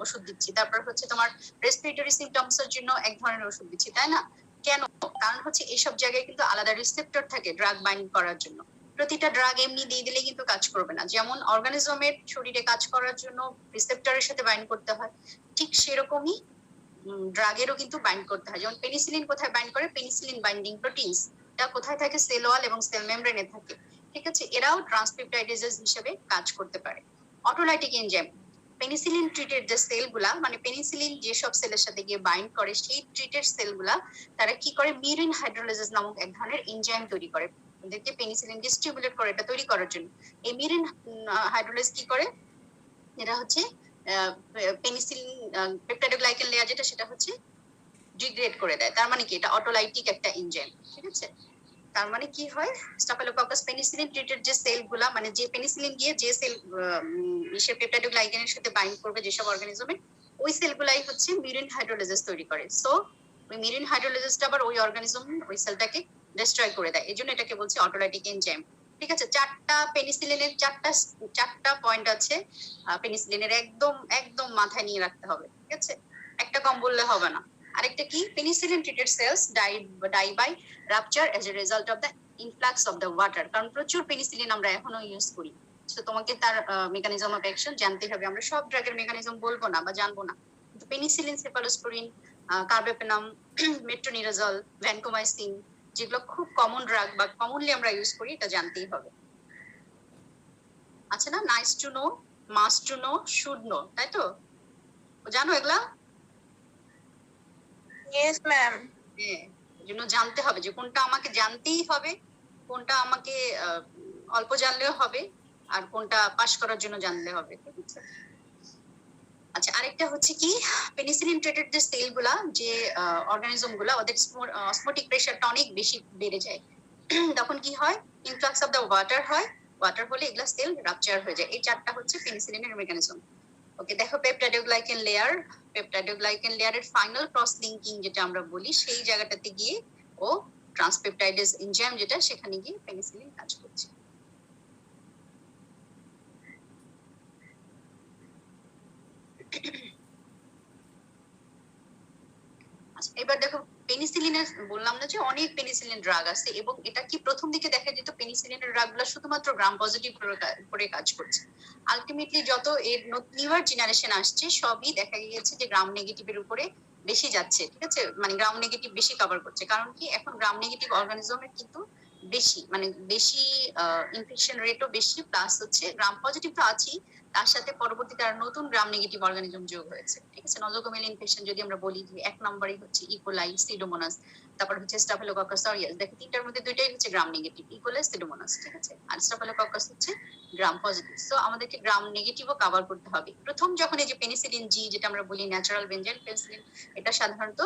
ওষুধ দিচ্ছি, তারপর হচ্ছে তোমার রেসপিরেটরি সিমটমস এর জন্য এক ধরনের ওষুধ দিচ্ছি, তাই না? কেন? কারণ হচ্ছে এইসব জায়গায় কিন্তু আলাদা রিসেপ্টর থাকে ড্রাগ বাইন্ড করার জন্য। প্রতিটা ড্রাগ এমনি দিয়ে দিলে কিন্তু কাজ করবে না, যেমন অর্গানিজমের শরীরে কাজ করার জন্য রিসেপ্টরের সাথে বাইন্ড করতে হয়, ঠিক সেরকমই ড্রাগেরও কিন্তু বাইন্ড করতে হয়। যেমন পেনিসিলিন কোথায় বাইন্ড করে, পেনিসিলিন বাইন্ডিং প্রোটিনস এটা কোথায় থাকে, সেল ওয়াল এবং সেল মেমব্রেনে থাকে, ঠিক আছে? এরাও ট্রান্সপেপটাইডেজেস হিসেবে কাজ করতে পারে। অটোলাইটিক এনজাইম, পেনিসিলিন ট্রিটেড যে সেলগুলা, মানে পেনিসিলিন যেসব সেলের সাথে গিয়ে বাইন্ড করে সেই ট্রিটেড সেলগুলা তারা কি করে, মিউরিন হাইড্রোলাইসিস নামক এক ধরনের এনজাইম তৈরি করে, ওদেরকে পেনিসিলিনকে স্টিমুলেট করে এটা তৈরি করার জন্য। এই মিউরিন হাইড্রোলাইজ কি করে, এটা হচ্ছে পেনিসিলিন পেপটাইডোগ্লাইকেন লেয়ার যেটা সেটা হচ্ছে ডিগ্রেড করে দেয়। তার মানে কি, এটা অটোলাইটিক একটা এনজাইম, ঠিক আছে? তার মানে কি হয়, স্টাফিলোককাস পেনিসিলিন ট্রিটেড যে সেলগুলা, মানে যে পেনিসিলিন গিয়ে যে সেল পেপটাইডোগ্লাইকেনের সাথে বাইন্ড করবে যেসব অর্গানিজমে, ওই সেলগুলাই হচ্ছে মিউরিন হাইড্রোলাইসিস তৈরি করে। সো ওই মিউরিন হাইড্রোলাইসিসটা আবার ওই অর্গানিজম ওই সেলটাকে ডিস্ট্রয় করে দেয়, এই জন্য এটাকে বলছি অটোলাইটিক এনজাইম, ঠিক আছে? চারটা পেনিসিলিনের চারটা পয়েন্ট আছে পেনিসিলিনের, একদম একদম মাথায় নিয়ে রাখতে হবে, ঠিক আছে? একটা কম বললে হবে না। আরেকটা কি, penicillin treated cells die by rupture as a result of the influx of the water, কারণ প্রচুর পেনিসিলিন আমরা এখনো ইউজ করি। তো তোমাকে তার মেকানিজম অফ অ্যাকশন জানতে হবে। আমরা সব ড্রাগের মেকানিজম বলবো না বা জানবো না, কিন্তু পেনিসিলিন, সেফালোস্পোরিন, কার্বেপেনাম, মেট্রোনিডাজল, ভ্যানকোমাইসিন, যেগুলো খুব কমন ড্রাগ বা কমনলি আমরা ইউজ করি, এটা জানতেই হবে। আচ্ছা না, nice to know, must to know, should know, তাই তো? জানো এগুলা? Yes ma'am. হ্যাঁ, এই জন্য জানতে হবে যে কোনটা আমাকে জানতেই হবে, কোনটা আমাকে অল্প জানলেও হবে, আর কোনটা পাস করার জন্য জানলে হবে, ঠিক আছে? আচ্ছা, আরেকটা হচ্ছে কি, পেনিসিলিন ট্রিটেড যে সেল গুলা, যে অর্গানিজম গুলা, ওদের অসমোটিক প্রেশারটা অনেক বেশি বেড়ে যায়। তখন কি হয়, ইনফ্লাক্স অফ দ্য ওয়াটার হয়, ওয়াটার হলে এগুলা সেল রাপচার হয়ে যায়। এই চারটা হচ্ছে পেনিসিলিনের মেকানিজম। ওকে, দেখো পেপটাইডোগ্লাইকেন লেয়ার, পেপটাইডোগ্লাইকেন লেয়ারের ফাইনাল ক্রস লিঙ্কিং যেটা আমরা বলি, সেই জায়গাটাতে গিয়ে ও ট্রান্সপেপটাইডেজ এনজাইম যেটা, সেখানে গিয়ে পেনিসিলিন কাজ করছে। আচ্ছা, এবার দেখো পেনিসিলিনের, বললাম না যে অনেক পেনিসিলিন ড্রাগ আছে, এবং এটা কি প্রথম দিকে দেখা যেত পেনিসিলিনের ড্রাগগুলো শুধুমাত্র গ্রাম পজিটিভ করে কাজ করছে। আলটিমেটলি যত এর নিউয়ার জেনারেশন আসছে, সবই দেখা গিয়েছে যে গ্রাম নেগেটিভের উপরে বেশি যাচ্ছে, ঠিক আছে? মানে গ্রাম নেগেটিভ বেশি কভার করছে, কারণ কি, এখন গ্রাম নেগেটিভ অর্গানিজমের কিন্তু বেশি, মানে বেশি ইনফেকশন রেটও বেশি, প্লাস হচ্ছে গ্রাম পজিটিভ তো আছেই, তার সাথে পরবর্তীতে আর নতুন গ্রাম নেগেটিভ অর্গানিজম যোগ হয়েছে, ঠিক আছে? নজোকোমিয়াল ইনফেকশন যদি আমরা বলি, যে এক নম্বরই হচ্ছে ইকোলাই, সিডোমোনাস, তারপর হচ্ছে স্টাফিলোককাস অরিয়াস, দেখো তিনটার মধ্যে দুইটাই হচ্ছে গ্রাম নেগেটিভ, ইকোলাই, সিডোমোনাস, ঠিক আছে? আর স্টাফিলোককাস হচ্ছে গ্রাম পজিটিভ। সো আমাদেরকে গ্রাম নেগেটিভও কভার করতে হবে। প্রথম যখন এই যে পেনিসিলিন জি, যেটা আমরা বলি ন্যাচারাল বেনজাইল পেনিসিলিন, এটা সাধারণত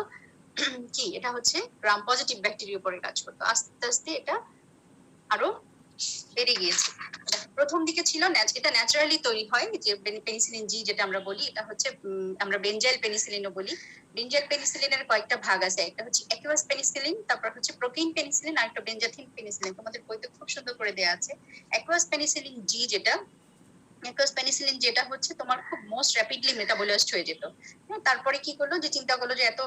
কি, এটা হচ্ছে গ্রাম পজিটিভ ব্যাকটেরিয়ার উপরে কাজ করতো, আস্তে আস্তে এটা আরো বেড়ে গিয়েছে। প্রথম দিকে ছিল এটা ন্যাচারালি তৈরি হয়, যে পেনিসিলিন জি যেটা আমরা বলি, এটা হচ্ছে আমরা বেনজাইল পেনিসিলিনও বলি। বেনজাইল পেনিসিলিনের কয়েকটা ভাগ আছে, একটা হচ্ছে অ্যাকুয়াস পেনিসিলিন, তারপর হচ্ছে প্রোটিন পেনিসিলিন, আর একটা বেনজাথিন পেনিসিলিন। তোমাদের বইতে খুব সুন্দর করে দেওয়া আছে। অ্যাকুয়াস পেনিসিলিন জি যেটা, অ্যাকুয়াস পেনিসিলিন যেটা হচ্ছে তোমার খুব মোস্ট র্যাপিডলি মেটাবলাইজড হয়ে যেত। তারপরে কি করলো, যে চিন্তা করলো যে এত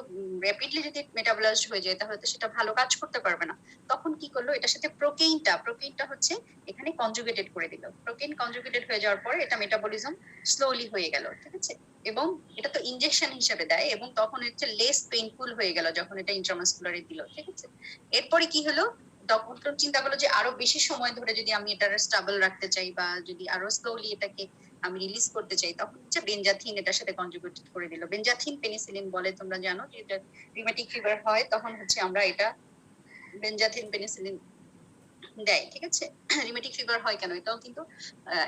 র্যাপিডলি যদি মেটাবলাইজড হয়ে যায় তাহলে তো সেটা ভালো কাজ করতে পারবে না। তখন কি করলো, এটার সাথে প্রোটিনটা হচ্ছে এখানে কনজুগেটেড করে দিল। প্রোটিন কনজুগেটেড হয়ে যাওয়ার পরে এটা মেটাবলিজম স্লোলি হয়ে গেল, ঠিক আছে? এবং এটা তো ইনজেকশন হিসেবে দেয়, এবং তখন হচ্ছে লেস পেইনফুল হয়ে গেল যখন এটা ইন্ট্রামাসকুলারে দিল, ঠিক আছে? এরপরে কি হলো, তখন চিন্তা করলো যে আরো বেশি সময় ধরে যদি আমি এটা স্টেবল রাখতে চাই, বা যদি আরো স্লোলি এটাকে আমি রিলিজ করতে চাই, তখন হচ্ছে বেনজাথিন এটার সাথে কনজুগেটেড করে দিল। বেনজাথিন পেনিসিলিন বলে, তোমরা জানো যে এটা রিউমেটিক ফিভার হয়, তখন হচ্ছে আমরা এটা বেনজাথিন পেনিসিলিন দেয়, ঠিক আছে? রিউমেটিক ফিভার হয় কেন, এটাও কিন্তু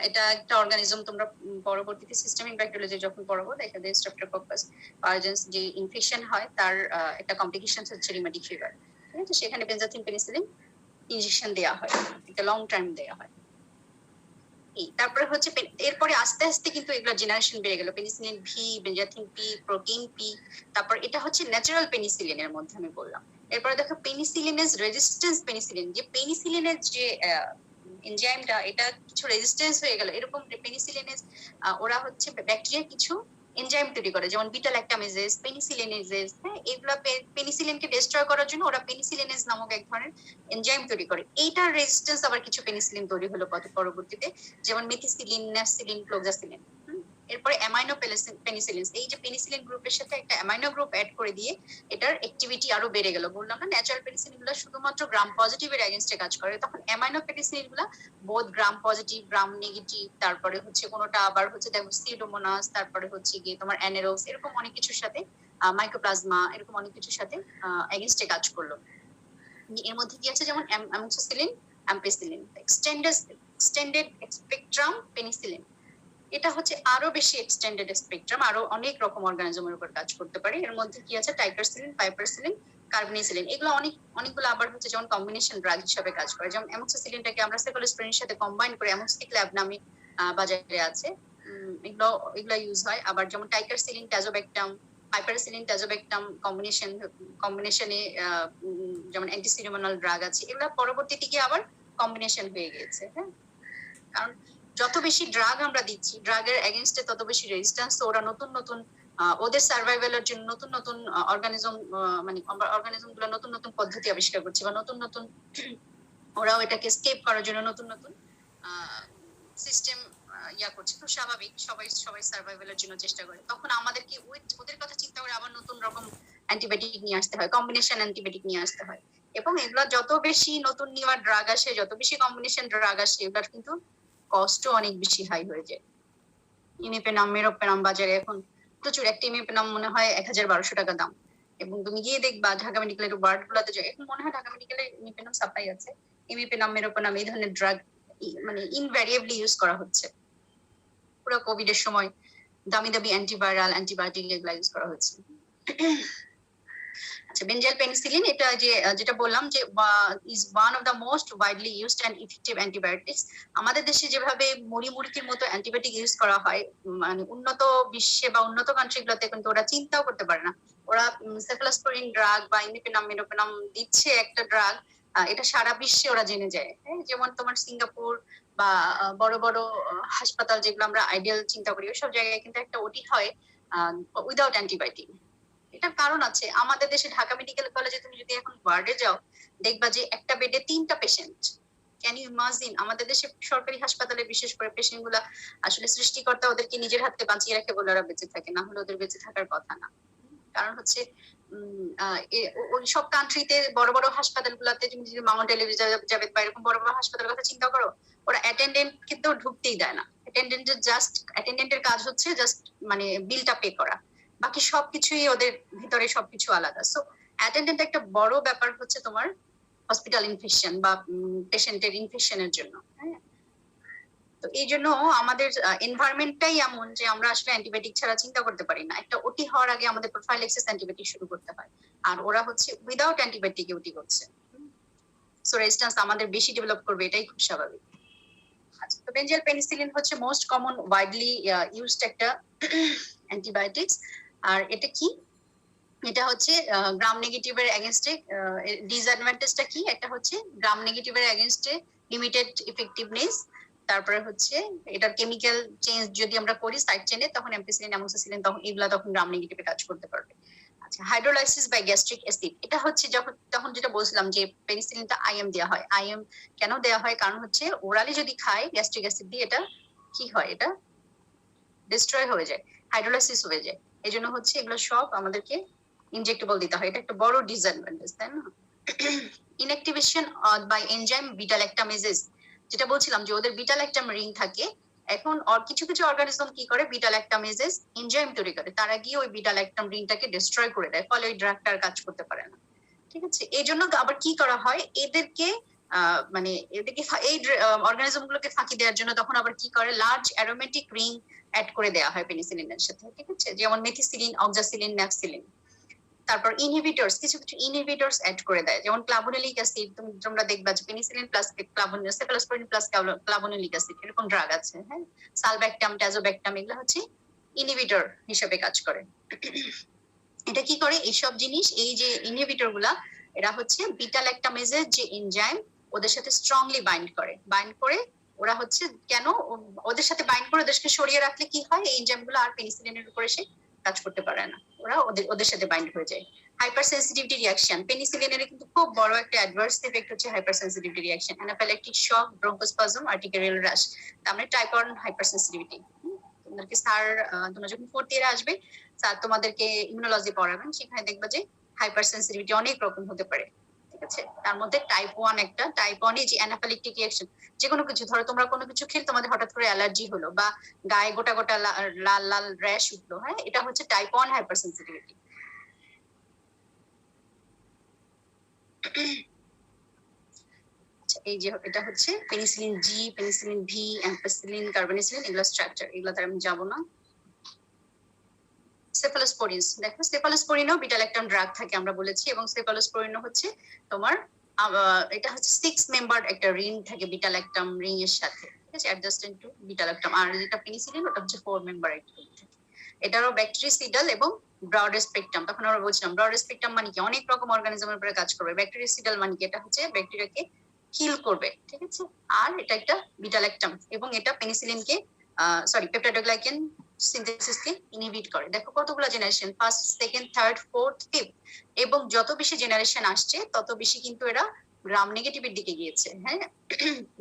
এটা একটা অর্গানিজম, তোমরা পরবর্তীতে সিস্টেমিক ব্যাকটেরিওলজি যখন পড়বো, দেখা যায় স্ট্রেপ্টোকক্কাস পারজেন্স যে ইনফেকশন হয়, তার একটা কমপ্লিকেশন হচ্ছে রিউমেটিক ফিভার, ঠিক আছে? সেখানে বেনজাথিন পেনিসিলিন ইনজেকশন দেওয়া হয়, এটা লং টার্ম দেওয়া হয়। তারপরে হচ্ছে এরপরে আস্তে আস্তে কিন্তু এগুলো জেনারেশন বেড়ে গেল, penicillin V, benzathine P, protein P, তারপর এটা হচ্ছে ন্যাচারাল পেনিসিলিনের মধ্যে আমি বললাম। এরপরে দেখো পেনিসিলিনেজ রেজিস্ট্যান্স পেনিসিলিন, যে পেনিসিলিনের যে এনজাইমটা এটা কিছু রেজিস্ট্যান্স হয়ে গেল, এরকম পেনিসিলিনেজ ওরা হচ্ছে ব্যাকটেরিয়া কিছু এনজাইম তৈরি করে, যেমন বিটা ল্যাকটামেজেস, পেনিসিলিনেজেস, হ্যাঁ এগুলা পেনিসিলিনকে ডিস্ট্রয় করার জন্য ওরা পেনিসিলিনেজ নামক এক ধরনের এনজাইম তৈরি করে। এইটার রেজিস্ট্যান্স আবার কিছু পেনিসিলিন তৈরি হলো পরবর্তীতে, যেমন মেথিসিলিন, ন্যাফসিলিন, ক্লোজাসিলিন। এরপরে অ্যামাইনো পেনিসিলিন, এই যে পেনিসিলিন গ্রুপের সাথে একটা অ্যামাইনো গ্রুপ অ্যাড করে দিয়ে এটার অ্যাক্টিভিটি আরো বেড়ে গেল। বললাম না ন্যাচারাল পেনিসিলিন গুলো শুধুমাত্র গ্রাম পজিটিভের এগেইনস্টে কাজ করে, তখন অ্যামাইনো পেনিসিলিন গুলা বোধ গ্রাম পজিটিভ, গ্রাম নেগেটিভ, তারপরে হচ্ছে কোনোটা আবার হচ্ছে দেখো সিউডোমোনাস, তারপরে হচ্ছে গিয়ে তোমার অ্যানেরোস, এরকম অনেক কিছুর সাথে মাইক্রোপ্লাজমা, এরকম অনেক কিছুর সাথে এগেইনস্টে কাজ করলো। এর মধ্যে কি আছে, যেমন amoxicillin, ampicillin, extended spectrum penicillin, এটা হচ্ছে আরো বেশি এক্সটেন্ডেড স্পেকট্রাম, আরো অনেক রকম অর্গানিজমের উপর কাজ করতে পারে। এর মধ্যে কি আছে, টাইপারসিলিন, পাইপারসিলিন, কার্বনিসিলিন, এগুলো অনেকগুলো আবার হচ্ছে যেমন কম্বিনেশন ড্রাগ হিসেবে কাজ করে। যেমন অ্যামোক্সিসিলিনটাকে আমরা সেফালোস্পোরিনের সাথে কম্বাইন করে অ্যামোক্সিক্ল্যাব নামে বাজারে আছে, এগুলো ইউজ হয়। আবার যেমন টাইকারসিলিন, ট্যাজোব্যাকটাম, পাইপারসিলিন, ট্যাজোব্যাকটাম কম্বিনেশনে যেমন অ্যান্টিসিডোমোনাল ড্রাগ আছে, এগুলো পরবর্তীতে গিয়ে আবার কম্বিনেশন হয়ে গিয়েছে। হ্যাঁ, কারণ যত বেশি ড্রাগ আমরা দিচ্ছি, ড্রাগের এগেইনস্টে তত বেশি রেজিস্ট্যান্স, ওরা নতুন নতুন ওদের সার্ভাইভালের জন্য নতুন নতুন অর্গানিজম, মানে অর্গানিজম গুলো নতুন নতুন পদ্ধতি আবিষ্কার করছে, বা নতুন নতুন ওরাও এটাকে স্কেপ করার জন্য নতুন নতুন সিস্টেম করছে। খুব স্বাভাবিক, সবাই সবাই সার্ভাইভালের জন্য চেষ্টা করে। তখন আমাদেরকে ওদের কথা চিন্তা করে আবার নতুন রকম অ্যান্টিবায়োটিক নিয়ে আসতে হয়, কম্বিনেশন অ্যান্টিবায়োটিক নিয়ে আসতে হয়। এবং এগুলা যত বেশি নতুন নেওয়ার ড্রাগ আসে, যত বেশি কম্বিনেশন ড্রাগ আসে, এগুলার কিন্তু কষ্ট অনেক বেশি হাই হয়ে যায়। ইমিপেনাম, মেরোপেনাম বাজারে এখন প্রচুর, একটা ইমিপেনাম মনে হয় ১,১২০০ টাকা দাম। এবং তুমি গিয়ে দেখবা ঢাকা মেডিকেলের ওয়ার্ড গুলাতে যায়, এখন মনে হয় ঢাকা মেডিকেলে ইমিপেনাম সাপ্লাই আছে, ইমিপেনাম, মেরোপেনাম এই ধরনের ড্রাগ মানে ইনভ্যারিয়েবলি ইউজ করা হচ্ছে। পুরো কোভিড এর সময় দামি দামি অ্যান্টিভাইরাল, অ্যান্টিবায়োটিক এগুলা ইউজ করা হচ্ছে। আচ্ছা, বেনজাইল পেনিসিলিন, এটা যেটা বললাম যে is one of the most widely used and effective antibiotics. আমাদের দেশে যেভাবে মুড়ির মতো অ্যান্টিবায়োটিক ইউজ করা হয়, মানে উন্নত বিশ্বে বা উন্নত কান্ট্রি গুলোতে কিন্তু ওরা চিন্তাও করতে পারে না। ওরা সেফালোস্পোরিন ড্রাগ বা ইমিপেনাম, মেরোপেনাম দিচ্ছে একটা ড্রাগ, এটা সারা বিশ্বে ওরা জেনে যায়। যেমন তোমার সিঙ্গাপুর বা বড় বড় হাসপাতাল যেগুলো আমরা আইডিয়াল চিন্তা করি, ওইসব জায়গায় কিন্তু একটা ওটি হয় উইদাউট অ্যান্টিবায়োটিক। এটার কারণ আছে। আমাদের দেশে ঢাকা মেডিকেল কলেজে তুমি যদি এখন ওয়ার্ডে যাও, দেখবা যে একটা বেডে 3টা পেশেন্ট। Can you imagine? আমাদের দেশে সরকারি হাসপাতালে বিশেষ করে পেশেন্ট গুলা আসলে সৃষ্টিকর্তা ওদেরকে নিজের হাতে বাঁচিয়ে রাখে বলে ওরা বেঁচে থাকে, না হলে ওদের বেঁচে থাকার কথা না। কারণ হচ্ছে ওই সব কান্ট্রিতে বড় বড় হাসপাতাল গুলাতে তুমি যদি মাউন্ট এলিজাবেথ বা এরকম বড় বড় হাসপাতালের কথা চিন্তা করো, ওরা অ্যাটেন্ডেন্ট কিন্তু ঢুকতেই দেয় না। অ্যাটেন্ডেন্টের কাজ হচ্ছে জাস্ট মানে বিলটা পে করা, বাকি সবকিছুই ওদের ভিতরে সবকিছু আলাদা। সো অ্যাটেন্ডেন্ট একটা বড় ব্যাপার হচ্ছে তোমার হসপিটাল ইনফেকশন বা পেশেন্টের ইনফেকশনের জন্য। হ্যাঁ, তো এই জন্য আমাদের এনভায়রনমেন্টটাই এমন যে আমরা আসলে অ্যান্টিবায়োটিক ছাড়া চিন্তা করতে পারি না। একটা ওটি হওয়ার আগে আমাদের প্রোফাইলেক্সিস অ্যান্টিবায়োটিক শুরু করতে হয়, আর ওরা হচ্ছে উইদাউট অ্যান্টিবায়োটিক ওটি করছে। সো রেজিস্ট্যান্স আমাদের বেশি ডেভেলপ করবে, এটাই খুব স্বাভাবিক। আচ্ছা, তো বেনজাইল পেনিসিলিন হচ্ছে মোস্ট কমন ওয়াইডলি ইউজড একটা অ্যান্টিবায়োটিক্স। আর এটা কি, এটা হচ্ছে গ্রাম নেগেটিভের এগেইনস্টে ডিসঅ্যাডভান্টেজটা কি, একটা হচ্ছে গ্রাম নেগেটিভের এগেইনস্টে লিমিটেড ইফেক্টিভনেস, তারপরে হচ্ছে এটার কেমিক্যাল চেঞ্জ যদি আমরা করি সাইড চেনে, তখন অ্যাম্পিসিলিন, অ্যামোক্সিসিলিন তখন এগুলা তখন গ্রাম নেগেটিভে কাজ করতে পারবে। আচ্ছা, হাইড্রোলাইসিস বাই গ্যাস্ট্রিক অ্যাসিড, এটা হচ্ছে তখন যেটা বলছিলাম যে পেনিসিলিনটা আইএম দেওয়া হয়। আইএম কেন দেওয়া হয়, কারণ হচ্ছে ওরালি যদি খায় গ্যাস্ট্রিক অ্যাসিড দিয়ে, এটা কি হয়, এটা ডিস্ট্রয় হয়ে যায়, হাইড্রোলাইসিস হয়ে যায়। এই জন্য হচ্ছে এগুলো সব আমাদেরকে ইনজেক্টেবল দিতে হয়, এটা একটা বড় ডিসঅ্যাডভান্টেজ, তাই না? ইনঅ্যাক্টিভেশন বাই এনজাইম বিটা ল্যাকটামেজেস, যেটা বলছিলাম যে ওদের বিটা ল্যাকটাম রিং থাকে। এখন কিছু কিছু অর্গানিজম কি করে, বিটা ল্যাকটামেজেস এনজাইম তৈরি করে, তারা গিয়ে ওই বিটা ল্যাকটাম রিংটাকে ডিস্ট্রয় করে দেয়, ফলে ওই ড্রাগটার কাজ করতে পারে না। ঠিক আছে, এই জন্য আবার কি করা হয়, এদেরকে মানে এদেরকে এই অর্গানিজম গুলোকে ফাঁকি দেওয়ার জন্য তখন আবার কি করে, লার্জ অ্যারোমেটিক রিং অ্যাড করে দেওয়া হয় পেনিসিলিনের সাথে। ঠিক আছে, যেমন মেথিসিলিন, অক্সাসিলিন, ন্যাফসিলিন। তারপর ইনহিবিটরস, কিছু কিছু ইনহিবিটরস অ্যাড করে দেয়, যেমন ক্লাভোনিলিক অ্যাসিড। তোমরা দেখবা যে penicillin plus cephalosporin plus clavulanic acid এরকম ড্রাগ আছে। হ্যাঁ, সালব্যাকটাম, ট্যাজোব্যাকটাম, এগুলো হচ্ছে ইনহিবিটর হিসেবে কাজ করে। এটা কি করে, এইসব জিনিস, এই যে ইনহিবিটর গুলা এরা হচ্ছে বিটা ল্যাকটামেজের যে এনজাইম ওদের সাথে স্ট্রংলি বাইন্ড করে ওরা হচ্ছে কেন ওদের সাথে বাইন্ড করে ওদেরকে সরিয়ে রাখলে কি হয়, এই এনজাইম গুলো আর পেনিসিলিনের উপরে সে কাজ করতে পারে না, ওরা ওদের সাথে বাইন্ড হয়ে যায়। হাইপার সেন্সিটিভিটি রিঅ্যাকশন, পেনিসিলিনের কিন্তু খুব বড় একটা অ্যাডভার্স ইফেক্ট হচ্ছে হাইপার সেন্সিটিভিটি রিঅ্যাকশন, অ্যানাফিল্যাক্টিক শক, ব্রঙ্কোস্পাজম, আর্টিকুলার র্যাশ। আমরা টাইপ 1 হাইপার সেন্সিটিভিটি, তোমাদেরকে স্যার তোমরা যখন 4th ইয়ারে আসবে স্যার তোমাদেরকে ইমিউনোলজি পড়াবেন, সেখানে দেখবা যে হাইপার সেন্সিটিভিটি অনেক রকম হতে পারে, ঠিক আছে। তার মধ্যে টাইপ 1 একটা, টাইপ 1 এ যে অ্যানাফিল্যাক্টিক রিঅ্যাকশন, যে কোনো কিছু ধরো তোমরা কোনো কিছু খেলে তোমাদের হঠাৎ করে অ্যালার্জি হলো বা গায়ে গোটা গোটা লাল লাল র্যাশ উঠলো, হ্যাঁ, এটা হচ্ছে টাইপ 1 হাইপার সেন্সিটিভিটি। এই যে এটা হচ্ছে penicillin G, penicillin V, ampicillin, carbenicillin, এগুলো স্ট্রাকচার, এগুলোতে আমি যাবো না। সেফালোস্পোরিনস, দেখো সেফালোস্পোরিনও বিটা ল্যাকটাম ড্রাগ থাকে আমরা বলেছি, এবং সেফালোস্পোরিনও হচ্ছে তোমার এটা হচ্ছে 6 মেম্বার একটা রিং থাকে বিটা ল্যাকটাম রিং এর সাথে, ঠিক আছে, অ্যাডজাস্টেন্ট টু বিটা ল্যাকটাম। আর যেটা পেনিসিলিন ওটা হচ্ছে 4 মেম্বার একটা রিং থাকে। এটারও ব্যাকটেরিসিডাল এবং ব্রড স্পেকট্রাম, তখন আমরা বলছিলাম ব্রড স্পেকট্রাম মানে কি অনেক রকম অর্গানিজমের উপরে কাজ করবে, ব্যাকটেরিসিডাল মানে কি এটা হচ্ছে ব্যাকটেরিয়াকে কিল করবে, ঠিক আছে। আর এটা একটা বিটা ল্যাকটাম, এবং এটা পেনিসিলিনকে পেপটাইডোগ্লাইকেন সিনথেসিসকে ইনহিবিট করে। দেখো কতগুলো generation, first, second, third, fourth, fifth, এবং যত বেশি জেনারেশন আসছে তত বেশি কিন্তু এরা গ্রাম নেগেটিভের দিকে গিয়েছে, হ্যাঁ।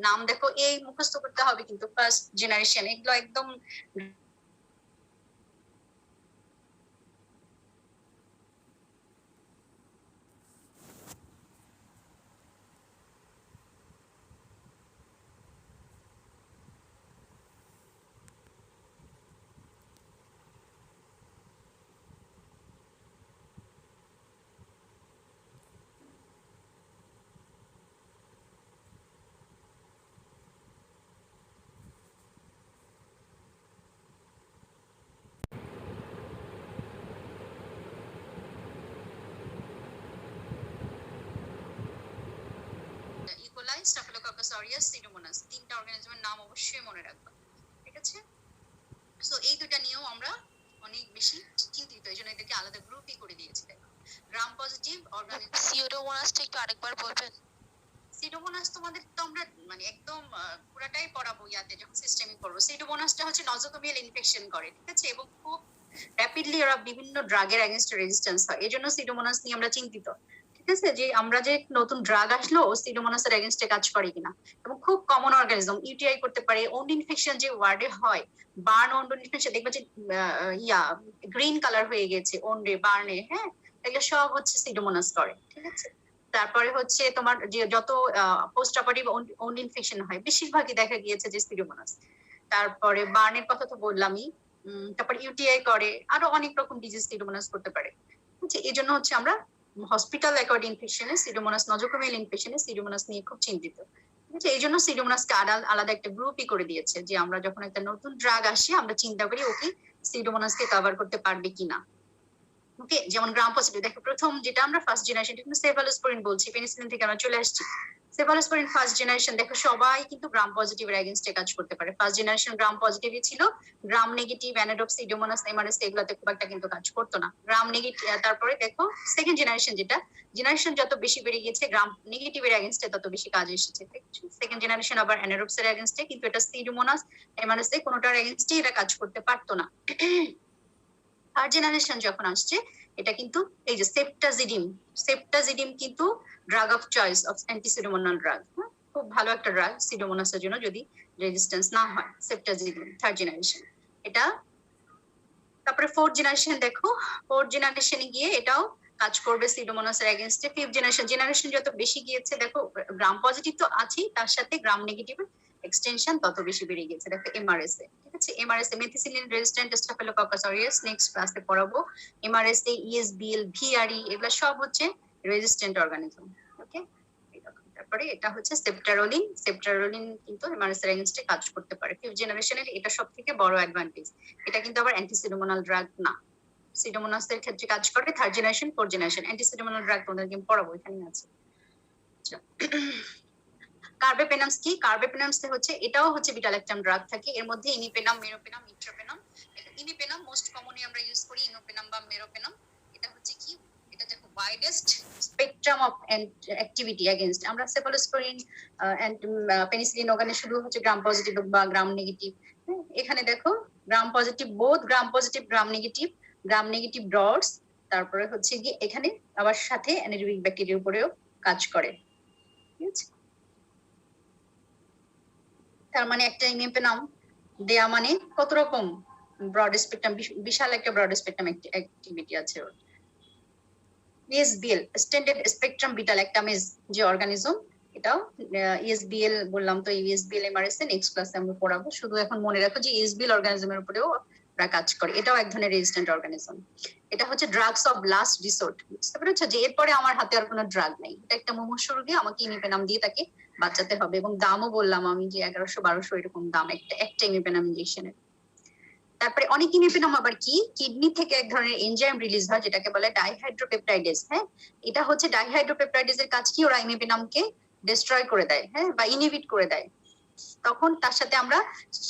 নাম দেখো, এই মুখস্থ করতে হবে কিন্তু, ফার্স্ট জেনারেশন, এগুলো একদম ইকোলাই, স্টাফিলোককাস অরিয়াস, সিডোমোনাস, তিনটা অর্গানিজমের নাম অবশ্যই মনে রাখবা, ঠিক আছে। সো এই দুটা নিয়েও আমরা অনেক বেশি চিন্তিত, এই জন্য এদেরকে আলাদা গ্রুপই করে দিয়েছি। দেখো গ্রাম পজিটিভ অর্গানিজম। সিউডোমোনাসটা একটু আরেকবার বলবেন? সিডোমোনাস তোমাদের তো আমরা মানে একদম পুরাটাই পড়াবো ইয়াতে যখন সিস্টেমিক পড়বো। সিডোমোনাসটা হচ্ছে নজোকোমিয়াল ইনফেকশন করে, ঠিক আছে, এবং খুব র্যাপিডলি ওরা বিভিন্ন ড্রাগের এগেইনস্টে রেজিস্ট্যান্স হয়, এজন্য সিডোমোনাস নিয়ে আমরা চিন্তিত, ঠিক আছে, যে আমরা যে নতুন ড্রাগ আসলো সিডোমোনাসের এগেইনস্টে কাজ করে কিনা। এবং খুব কমন অর্গানিজম, ইউটিআই করতে পারে, ওন্ড ইনফেকশন যে ওয়ার্ডে হয়, বার্ন ওন্ড ইনফেকশন, দেখবে যে গ্রিন কালার হয়ে গেছে ওন্ডে বার্নে, হ্যাঁ, এগুলো সব হচ্ছে সিডোমোনাস করে, ঠিক আছে। তারপরে হচ্ছে তোমার যে যত পোস্ট অপারেটিভ ওন্ড ইনফেকশন হয় বেশিরভাগই দেখা গিয়েছে যে সিডোমোনাস। তারপরে বার্নের কথা তো বললামই, তারপর ইউটিআই করে, আরো অনেক রকম ডিজিজ সিডোমোনাস করতে পারে, এই জন্য হচ্ছে আমরা হসপিটাল অ্যাকর্ড ইনফেকশনে সিডোমোনাস, নজোকোমিয়াল ইনফেকশনে সিডোমোনাস নিয়ে খুব চিন্তিত, ঠিক আছে। এই জন্য সিডোমোনাসকে আলাদা একটা গ্রুপই করে দিয়েছে, যে আমরা যখন একটা নতুন ড্রাগ আসে আমরা চিন্তা করি ওকে সিডোমোনাসকে কভার করতে পারবে কিনা। ওকে, যেমন গ্রাম পজিটিভ, দেখো প্রথম যেটা আমরা ফার্স্ট জেনারেশন কিন্তু সেফালোস্পোরিন বলছি, পেনিসিলিন থেকে আমরা চলে আসছি। সেফালোস্পোরিন ফার্স্ট জেনারেশন, দেখো সবাই কিন্তু গ্রাম পজিটিভ এর এগেইনস্টে কাজ করতে পারে। ফার্স্ট জেনারেশন গ্রাম পজিটিভই ছিল, গ্রাম নেগেটিভ অ্যানাডপ, সিডোমোনাস, এমআরএস এগুলোতে খুব একটা কিন্তু কাজ করতো না। গ্রাম নেগেটিভ, তারপরে দেখো সেকেন্ড জেনারেশন, যেটা জেনারেশন যত বেশি বেড়ে গিয়েছে গ্রাম নেগেটিভ এর এগেইনস্টে তত বেশি কাজ এসেছে। সেকেন্ড জেনারেশন আবার অ্যানাডপস এর এগেইনস্টে, কিন্তু এটা সিডোমোনাস, এমআরএস কোনোটার এগেইনস্টে এটা কাজ করতে পারতো না। থার্ড জেনারেশন যখন আসছে, এটা কিন্তু এই যে সেপ্টাজিডিম কিন্তু drug of choice of antipseudomonal drug, খুব ভালো একটা ড্রাগ সিডোমোনাসের জন্য যদি রেজিস্ট্যান্স না হয়, সেপ্টাজিডিম থার্ড জেনারেশন এটা। তারপরে ফোর্থ জেনারেশন, দেখো ফোর্থ জেনারেশনে গিয়ে এটাও কাজ করবে সিডোমোনাসের এগেইনস্টে। ফিফথ জেনারেশন যত বেশি গিয়েছে, দেখো গ্রাম পজিটিভ তো আছেই, তার সাথে গ্রাম নেগেটিভ এক্সটেনশন তত বেশি বেড়ে গেছে। দেখো এমআরএস এ, ঠিক আছে, এমআরএস এ মেথিসিলিন রেজিস্ট্যান্ট স্টাফিলোককাস অরিয়াস, নেক্সট ক্লাসে পড়াবো। এমআরএস এ ইএসবিএল, ভিআরই, এগুলো সব হচ্ছে রেজিস্ট্যান্ট অর্গানিজম, ওকে। তারপরে এটা হচ্ছে সেপ্টারোলিন কিন্তু এমআরএস এর এগেইনস্টে কাজ করতে পারে। ফিফথ জেনারেশনের এটা সবথেকে বড় অ্যাডভান্টেজ, এটা কিন্তু আবার অ্যান্টিসিডোমোনাল ড্রাগ না, সিডোমোনাসের ক্ষেত্রে কাজ করে third generation, fourth generation. Antipseudomonal drug তোমাদেরকে পড়াবো, এখানে আছে। কার্বেপেনামস কি? কার্বেপেনামস হচ্ছে, এটাও হচ্ছে বিটা ল্যাকটাম ড্রাগ থাকে, এর মধ্যে ইমিপেনাম, মেরোপেনাম, ইট্রোপেনাম। ইমিপেনাম মোস্ট কমনলি আমরা ইউজ করি, ইনোপেনাম বা মেরোপেনাম। এটা হচ্ছে কি, এটা দেখো widest spectrum of activity against আমরা cephalosporin and penicillin ওখানে শুধু হচ্ছে গ্রাম পজিটিভ বা গ্রাম নেগেটিভ। এখানে দেখো gram positive both gram positive gram negative dots, তারপরে হচ্ছে কি এখানে আবার সাথে অ্যানারোবিক ব্যাকটেরিয়ার উপরেও কাজ করে। ঠিক আছে, তার মানে একটা ইমিউনোপেনাম দেয়া মানে কত রকম ব্রড স্পেকট্রাম, বিশাল একটা ব্রড স্পেকট্রাম অ্যাক্টিভিটি আছে ওর। ESBL standard spectrum beta lactamase যে অর্গানিজম, এটাও ইএসবিএল বললাম তো, ইএসবিএল এমআরএসএ নেক্সট ক্লাসে আমরা পড়াবো। শুধু এখন মনে রাখো যে ইএসবিএল অর্গানিজমের উপরেও ওরা কাজ করে, এটাও এক ধরনের রেজিস্ট্যান্ট অর্গানিজম। এটা হচ্ছে ড্রাগস অফ লাস্ট রিসোর্ট, বুঝতে পেরেছো যে এরপরে আমার হাতে আর কোনো ড্রাগ নেই, এটা একটা মুমূর্ষু রোগী, আমাকে ইমিপেনাম দিয়ে তাকে বাঁচাতে হবে। এবং দামও বললাম আমি যে 1100-1200 এরকম দাম একটা ইমিপেনাম ইনজেকশনের। তারপরে অনেক ইমিপেনাম আবার কি কিডনি থেকে এক ধরনের এনজাইম রিলিজ হয় যেটাকে বলে ডাইহাইড্রোপেপটাইডেজ। হ্যাঁ, এটা হচ্ছে ডাইহাইড্রোপেপটাইডেজের কাজ কি, ওরা ইমিপেনামকে ডিস্ট্রয় করে দেয়, হ্যাঁ, বা ইনহিবিট করে দেয়। তখন তার সাথে আমরা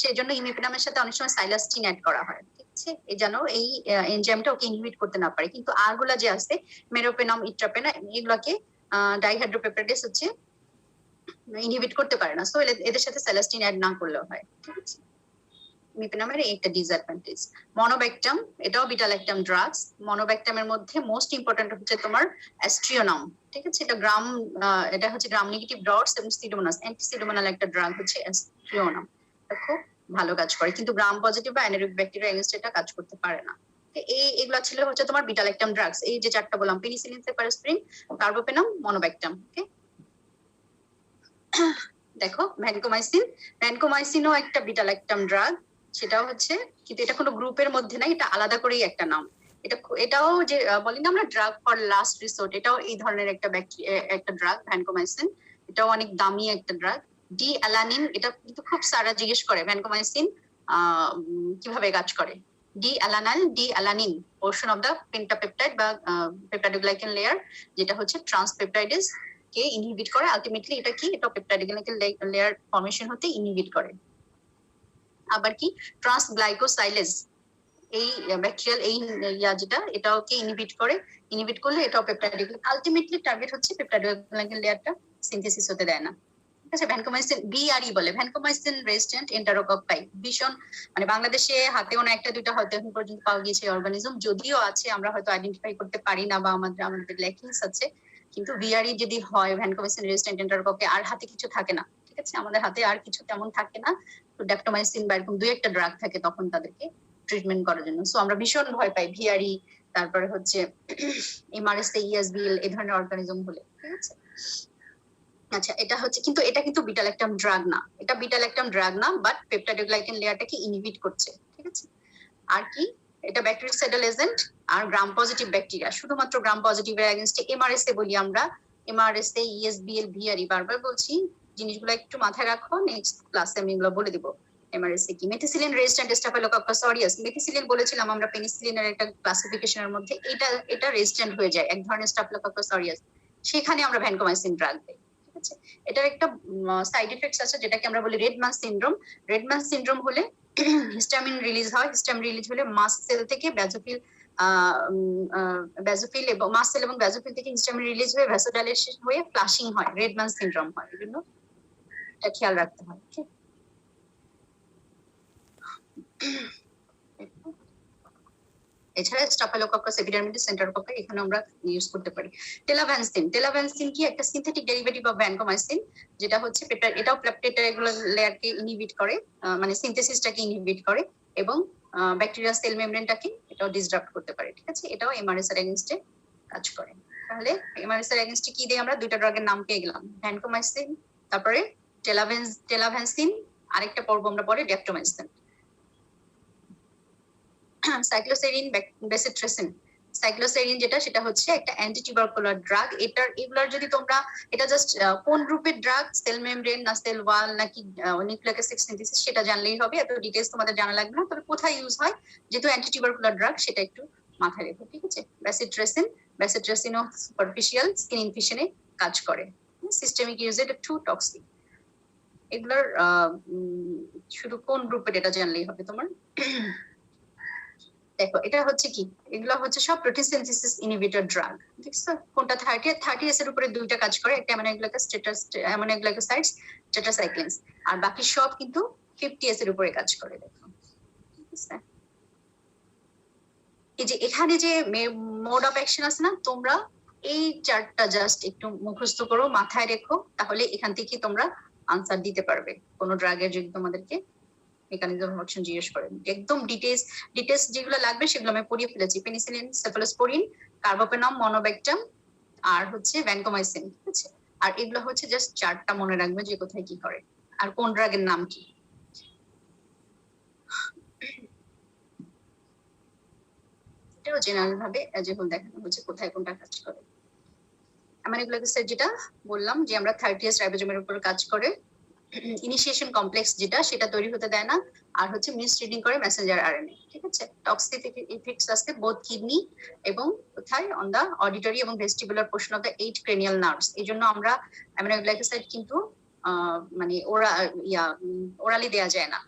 সেজন্য ইমিপেনামের সাথে অনেক সময় সাইলাস্টিন অ্যাড করা হয়, ঠিক আছে, এই যেন এই এনজাইমটা ওকে ইনহিবিট করতে না পারে। কিন্তু আরগুলা যে আছে মেরোপেনাম, ইট্রাপেনাম, এগুলাকে ডাইহাইড্রোপেপটাইডেজ হচ্ছে ইনহিবিট করতে পারে না, সো এদের সাথে সাইলাস্টিন অ্যাড না করলেও হয়। ঠিক আছে, ইমিপেনামের একটা ডিসঅ্যাডভান্টেজ। মনোব্যাকটাম, এটাও বিটা ল্যাকটাম ড্রাগস। মনোব্যাকটামের মধ্যে মোস্ট ইম্পর্টেন্ট হচ্ছে তোমার অ্যাস্ট্রিওনাম। ঠিক আছে, এটা হচ্ছে গ্রাম নেগেটিভ ডটস এবং সিডোমোনাস, অ্যান্টিসিডোমোনাল একটা ড্রাগ হচ্ছে অ্যাস্ট্রিওনাম। এটা খুব ভালো কাজ করে, কিন্তু গ্রাম পজিটিভ বা অ্যানারোবিক ব্যাকটেরিয়া এগেইনস্ট এটা কাজ করতে পারে না। এগুলা ছিল হচ্ছে তোমার বিটা ল্যাকটাম ড্রাগস, এই যে চারটা বললাম, পেনিসিলিন, সেফালোস্পিরিন, কার্বোপেনাম, মনোব্যাকটাম। ওকে, দেখো ভ্যানকোমাইসিনও একটা বিটা ল্যাকটাম ড্রাগ, সেটাও হচ্ছে, কিন্তু এটা কোনো গ্রুপের মধ্যে নাই, এটা আলাদা করেই একটা নাম। এটাও যে বলি না আমরা ড্রাগ ফর লাস্ট রিসোর্ট, এটাও এই ধরনের একটা ড্রাগ ভ্যানকোমাইসিন, এটাও অনেক দামি একটা ড্রাগ। ডি অ্যালানিন, এটা কিন্তু খুব সারা জিজ্ঞেস করে ভ্যানকোমাইসিন কিভাবে কাজ করে। D alanine portion of the pentapeptide বা পেপটাইডোগ্লাইকেন লেয়ার, যেটা হচ্ছে ট্রান্সপেপটাইডেজ কে ইনহিবিট করে। আলটিমেটলি এটা কি, এটা পেপটাইডোগ্লাইকেন লেয়ার ফর্মেশন হতে ইনহিবিট করে। আবার কি ট্রান্সগ্লাইকোসাইলেজ, এই ব্যাকটেরিয়াল এই যেটা, এটাকে ইনহিবিট করে, ইনহিবিট করলে এটাও পেপটাইডোগ্লাইকেন, আলটিমেটলি টার্গেট হচ্ছে পেপটাইডোগ্লাইকেন লেয়ারটা সিনথেসিস হতে দেয় না। ঠিক আছে, ভ্যানকোমাইসিন বিআরই বলে, ভ্যানকোমাইসিন রেজিস্ট্যান্ট এন্টারোকক্কাই, ভীষণ মানে বাংলাদেশে হাতেও না একটা দুইটা হয়তো এখন পর্যন্ত পাওয়া গিয়েছে অর্গানিজম, যদিও আছে আমরা হয়তো আইডেন্টিফাই করতে পারি না বা আমাদের ল্যাকিংস আছে। কিন্তু বিআরই যদি হয় ভ্যানকোমাইসিন রেজিস্ট্যান্ট এন্টারোকক্কে, আর হাতে কিছু থাকে না, ঠিক আছে, আমাদের হাতে আর কিছু তেমন থাকে না, তো ড্যাপটোমাইসিন বা এরকম দুই একটা ড্রাগ থাকে তখন তাদেরকে ট্রিটমেন্ট করার জন্য। সো আমরা ভীষণ ভয় পাই ভিআরই, তারপরে হচ্ছে এমআরএসএ, ইএসবিএল এই ধরনের অর্গানিজম হলে। ঠিক আছে, আচ্ছা, এটা হচ্ছে, কিন্তু এটা কিন্তু বিটা ল্যাকটাম ড্রাগ না, এটা বিটা ল্যাকটাম ড্রাগ না, বাট পেপটাইডোগ্লাইকেন লেয়ারটাকে ইনহিবিট করছে। ঠিক আছে, আর কি, এটা ব্যাকটেরিসাইডাল এজেন্ট আর গ্রাম পজিটিভ ব্যাকটেরিয়া, শুধুমাত্র গ্রাম পজিটিভ এর এগেইনস্টে এমআরএসএ বলি আমরা, এমআরএসএ, ইএসবিএল, ভিআরই, বারবার বলছি, জিনিসগুলো একটু মাথায় রাখো, নেক্সট ক্লাসে আমি এগুলো বলে দিব। এমআরএসএ কি, methicillin resistant staphylococcus aureus, methicillin বলেছিলাম আমরা পেনিসিলিনের একটা ক্লাসিফিকেশনের মধ্যে, এটা রেজিস্ট্যান্ট হয়ে যায় এক ধরনের স্টাফিলোকক্কাস অরিয়াস, সেখানে আমরা ভ্যানকোমাইসিন ড্রাগ দেই। ঠিক আছে, এটার একটা সাইড ইফেক্টস আছে যেটাকে আমরা বলি রেডমান সিনড্রোম। রেডমান সিনড্রোম হলে হিস্টামিন রিলিজ হয়, হিস্টামিন রিলিজ হলে মাস্ট সেল থেকে ব্যাজোফিল এবং মাস্ট সেল এবং ব্যাজোফিল থেকে হিস্টামিন রিলিজ হয়ে ভ্যাসোডাইলেশন হয়ে ফ্লাশিং হয়, রেডমান সিনড্রোম হয়, এজন্য এটা খেয়াল রাখতে হয়। এছাড়া স্টাফিলোকক্কাস এপিডার্মিডিস, এন্টারোকক্কাই এখানে আমরা ইউজ করতে পারি। টেলাভ্যানসিন কি, একটা সিনথেটিক ডেরিভেটিভ অফ ভ্যানকোমাইসিন, যেটা হচ্ছে এটাও পেপটাইড লেয়ারকে ইনহিবিট করে, মানে সিনথেসিসটাকে ইনহিবিট করে, এবং ব্যাকটেরিয়া সেল মেমব্রেনটাকে এটাও ডিসরাপ্ট করতে পারে। ঠিক আছে, এটাও এমআরএস এর এগেইনস্টে কাজ করে। তাহলে এমআরএস এর এগেইনস্টে কি দিয়ে আমরা দুইটা ড্রাগের নাম পেয়ে গেলাম, ভ্যানকোমাইসিন, তারপরে টেলাভ্যানসিন, আরেকটা পর্ব আমরা পরে ড্যাপটোমাইসিন। সাইক্লোসেরিন, বেসিট্রেসিন, সাইক্লোসেরিন যেটা, সেটা হচ্ছে একটা অ্যান্টিটিউবারকুলার ড্রাগ। এগুলার যদি তোমরা, এটা জাস্ট কোন গ্রুপের ড্রাগ, সেল মেমব্রেন না সেল ওয়াল নাকি নিউক্লিক অ্যাসিড সিনথেসিস, সেটা জানলেই হবে, এত ডিটেইলস তোমাদের জানা লাগবে না, তবে কোথায় ইউজ হয় যেহেতু অ্যান্টিটিউবারকুলার ড্রাগ সেটা একটু মাথায় রেখো। ঠিক আছে, বেসিট্রেসিনও সুপারফিশিয়াল স্কিন ইনফেকশনে কাজ করে, সিস্টেমিক ইউজে এটা টু টক্সিক। এগুলার শুধু কোন গ্রুপের এটা জানলেই হবে তোমার। দেখো এটা হচ্ছে কি, এগুলো হচ্ছে সব প্রোটিন সিনথেসিস ইনহিবিটর ড্রাগ। দেখছো কোনটা 30 এর উপরে দুইটা কাজ করে, একটা অ্যামাইনো গ্লাইকোসাইডস টেট্রাসাইক্লিনস, আর বাকি সব কিন্তু 50 এর উপরে কাজ করে। দেখো ঠিক আছে, এই যে এখানে যে মোড অফ অ্যাকশন আছে না, তোমরা এই চারটা জাস্ট একটু মুখস্থ করো, মাথায় রেখো, তাহলে এখান থেকে তোমরা আনসার দিতে পারবে কোনো ড্রাগের যদি তোমাদেরকে মেকানিজম অফ অ্যাকশন জিজ্ঞেস করেন। একদম ডিটেলস যেগুলো লাগবে সেগুলো আমি পড়িয়ে ফেলেছি, পেনিসিলিন, সেফালোস্পোরিন, কার্বাপেনম, মনোব্যাকটাম, আর হচ্ছে ভ্যানকোমাইসিন। ঠিক আছে, আর এগুলো হচ্ছে জাস্ট চারটা মনে রাখবে যে কোথায় কি করে আর কোন ড্রাগের নাম কি। এটাও জেনারেল ভাবে যেমন দেখানো হচ্ছে কোথায় কোনটা কাজ করে। অ্যামাইনো-গ্লাইকোসাইড যেটা বললাম যে আমরা 30S রাইবোজোমের উপর কাজ করে, ইনিশিয়েশন কমপ্লেক্স যেটা সেটা তৈরি হতে দেয় না, আর হচ্ছে মিসরিডিং করে মেসেঞ্জার আরএনএ। ঠিক আছে, টক্সিক ইফেক্টস আছে বোথ কিডনি এবং কোথায় অন দা অডিটরি এবং vestibular portion of the 8 cranial nerves. এই জন্য আমরা অ্যামাইনো-গ্লাইকোসাইড কিন্তু মানে ওরালি দেয়া যায় না,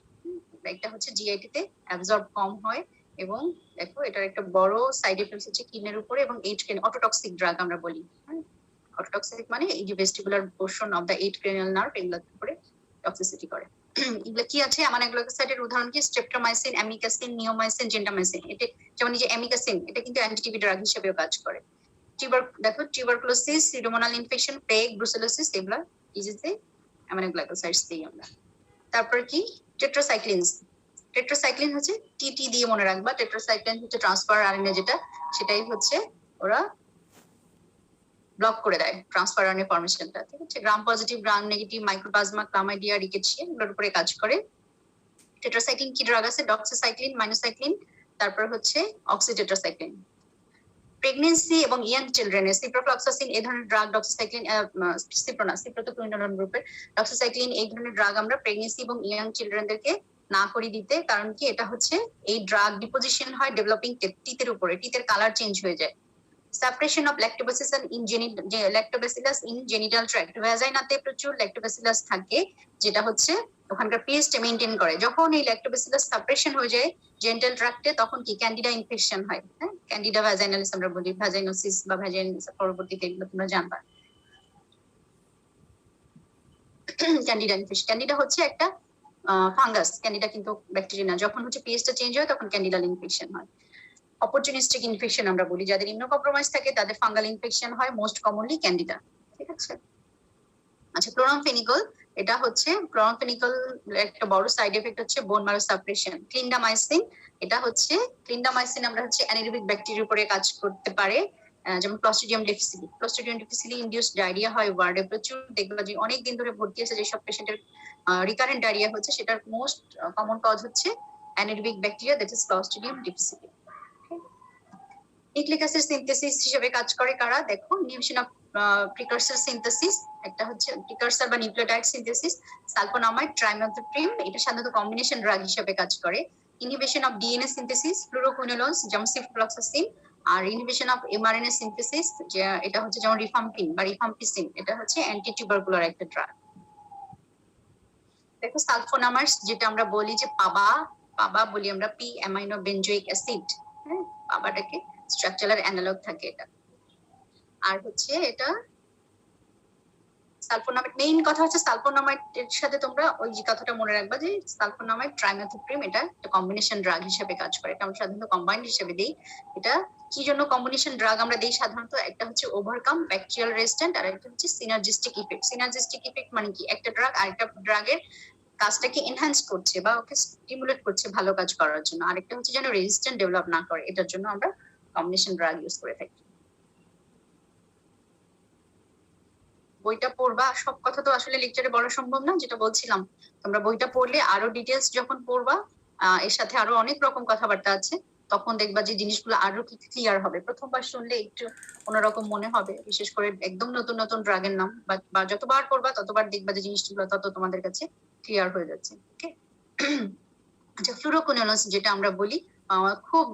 একটা হচ্ছে জিআইটি তে অ্যাবজর্ব কম হয়। এবং দেখো এটার একটা বড় সাইড এফেক্টস হচ্ছে কিডনির উপরে এবং 8 অটোটক্সিক ড্রাগ আমরা বলি। অটোটক্সিক মানে এই যে vestibular portion of the 8 cranial nerve এগুলোর উপরে টক্সিসিটি করে। এগুলো কি আছে, অ্যামাইনো-গ্লাইকোসাইডের উদাহরণ কি, স্ট্রেপ্টোমাইসিন, অ্যামিকাসিন, নিওমাইসিন, জেন্টামাইসিন। এটা যেমন এই যে অ্যামিকাসিন, এটা কিন্তু অ্যান্টিটিবি ড্রাগ হিসেবেও কাজ করে। দেখো টিউবারকুলোসিস, সিডোমোনাল ইনফেকশন, প্লেগ, ব্রুসেলোসিস, এগুলো ইজিতে অ্যামাইনো-গ্লাইকোসাইডস দিয়ে আমরা। তারপর কি, টেট্রাসাইক্লিনস। টেট্রাসাইক্লিন হচ্ছে টিটি দিয়ে মনে রাখবা, টেট্রাসাইক্লিন হচ্ছে ট্রান্সফার আরএনএ যেটা, সেটাই হচ্ছে ওরা ব্লক করে দেয় ট্রান্সফার আরএনএ ফরমেশনটা। ঠিক আছে, gram positive, gram negative, mycoplasma, chlamydia, Rickettsia এগুলোর উপরে কাজ করে। টেট্রাসাইক্লিন কি ড্রাগ আছে, ডক্সাসাইক্লিন, মাইনোসাইক্লিন, তারপর হচ্ছে অক্সিটেট্রাসাইক্লিন। প্রেগনেন্সি এবং ইয়াং চিলড্রেনে সিপ্রোফ্লক্সাসিন এই ধরনের ড্রাগ, ডক্সাসাইক্লিন সিপ্রোটোকুইনোলোন গ্রুপের ডক্সাসাইক্লিন এই ধরনের ড্রাগ আমরা প্রেগনেন্সি এবং ইয়াং চিলড্রেনদেরকে না করি দিতে, কারণ কি এটা হচ্ছে এই ড্রাগ ডিপোজিশন হয় ডেভেলপিং টিথের উপরে, টিথের কালার চেঞ্জ হয়ে যায়। Suppression of lactobacillus in genital tract, ভ্যাজাইনাতে প্রচুর ল্যাক্টোব্যাসিলাস থাকে যেটা হচ্ছে ওখানকার পিএইচটা মেইনটেইন করে। যখন এই ল্যাক্টোব্যাসিলাস সাপ্রেশন হয়ে যায় জেনিটাল ট্র্যাক্টে, তখন কি ক্যান্ডিডা ইনফেকশন হয়। হ্যাঁ, ক্যান্ডিডা ভ্যাজাইনালিস আমরা বলি, ভ্যাজাইনোসিস বা ভ্যাজাইনালিস পরবর্তীতে এগুলো তোমরা জানবা। ক্যান্ডিডা ইনফেকশন, ক্যান্ডিডা হচ্ছে একটা ফাঙ্গাস, ক্যান্ডিডা কিন্তু ব্যাকটেরিয়া না। যখন হচ্ছে পিএইচটা চেঞ্জ হয় তখন ক্যান্ডিডাল ইনফেকশন হয়। অপরচুনিস্টিক ইনফেকশন আমরা বলি, যাদের ইমিউনো কম্প্রোমাইজ থাকে তাদের ফাঙ্গাল ইনফেকশন হয়, মোস্ট কমনলি ক্যান্ডিডা। ঠিক আছে, আচ্ছা ক্লোরামফেনিকল, এটা হচ্ছে ক্লোরামফেনিকল একটা বড় সাইড এফেক্ট হচ্ছে বোন ম্যারো সাপ্রেশন। ক্লিন্ডামাইসিন, এটা হচ্ছে ক্লিন্ডামাইসিন আমরা হচ্ছে অ্যানারোবিক ব্যাকটেরিয়ার উপরে কাজ করতে পারে, যেমন ক্লস্ট্রিডিয়াম ডিফিসিলি। ক্লস্ট্রিডিয়াম ডিফিসিলি ইনডিউস ডায়রিয়া হয় ওয়ার্ডে প্রচুর, দেখবা যে অনেক দিন ধরে ভর্তি আছে যেসব পেশেন্টের রিকারেন্ট ডায়রিয়া হচ্ছে, সেটার মোস্ট কমন কজ হচ্ছে anaerobic bacteria, that is clostridium difficile. Nucleic acid synthesis হিসেবে কাজ করে কারা, দেখো ইনহিবিশন অফ প্রিকারসর সিনথেসিস, একটা হচ্ছে প্রিকারসর বা নিউক্লিওটাইড সিনথেসিস, সালফোনামাইড, ট্রাইমেথোপ্রিম, এটা সাধারণত কম্বিনেশন ড্রাগ হিসেবে কাজ করে। Inhibition of DNA synthesis, fluoroquinolones যেমন সিফ্লক্সাসিন, আর ইনহিবিশন অফ এমআরএনএ সিনথেসিস এটা হচ্ছে যেমন রিফাম্পিন বা রিফাম্পিসিন, এটা হচ্ছে অ্যান্টি টিউবারকুলার একটা ড্রাগ। দেখো সালফোনামাইডস যেটা আমরা বলি যে পাবা বলি আমরা, পি অ্যামাইনো বেনজোইক অ্যাসিড। হ্যাঁ, পাবাটাকে স্ট্রাকচারাল অ্যানালগ থাকে এটা। আর হচ্ছে এটা সালফোনামাইড, মেইন কথা হচ্ছে সালফোনামাইড এর সাথে তোমরা ওই যে কথাটা মনে রাখবা যে সালফোনামাইড ট্রাইমেথোপ্রিম এটা একটা কম্বিনেশন ড্রাগ হিসেবে কাজ করে, এটা আমরা সাধারণত কম্বাইন্ড হিসেবে দিই। এটা কি জন্য কম্বিনেশন ড্রাগ আমরা দিই সাধারণত, একটা হচ্ছে ওভারকাম ব্যাকটেরিয়াল রেজিস্ট্যান্ট, আর একটা হচ্ছে সিনার্জিস্টিক ইফেক্ট। সিনার্জিস্টিক ইফেক্ট মানে কি, একটা ড্রাগ আরেকটা ড্রাগের কাজটাকে এনহ্যান্স করছে বা ওকে স্টিমুলেট করছে ভালো কাজ করার জন্য, আরেকটা হচ্ছে যেন রেজিস্ট্যান্ট ডেভেলপ না করে, এটার জন্য আমরা কম্বিনেশন ড্রাগ ইউজ করে থাকি। বইটা পড়বা, সব কথা তো আসলে লেকচারে বলা সম্ভব না, যেটা বলছিলাম তোমরা বইটা পড়লে আরো ডিটেলস যখন পড়বা, এর সাথে আরো অনেক রকম কথাবার্তা আছে, তখন দেখবা যে জিনিসগুলো আরো ক্লিয়ার হবে। প্রথমবার শুনলে একটু অন্যরকম মনে হবে, বিশেষ করে একদম নতুন নতুন ড্রাগের নাম, বা যতবার পড়বা ততবার দেখবা যে জিনিসগুলো তত তোমাদের কাছে ক্লিয়ার হয়ে যাচ্ছে। ওকে, আচ্ছা ফ্লুরোকুইনোলোনস যেটা আমরা বলি, খুব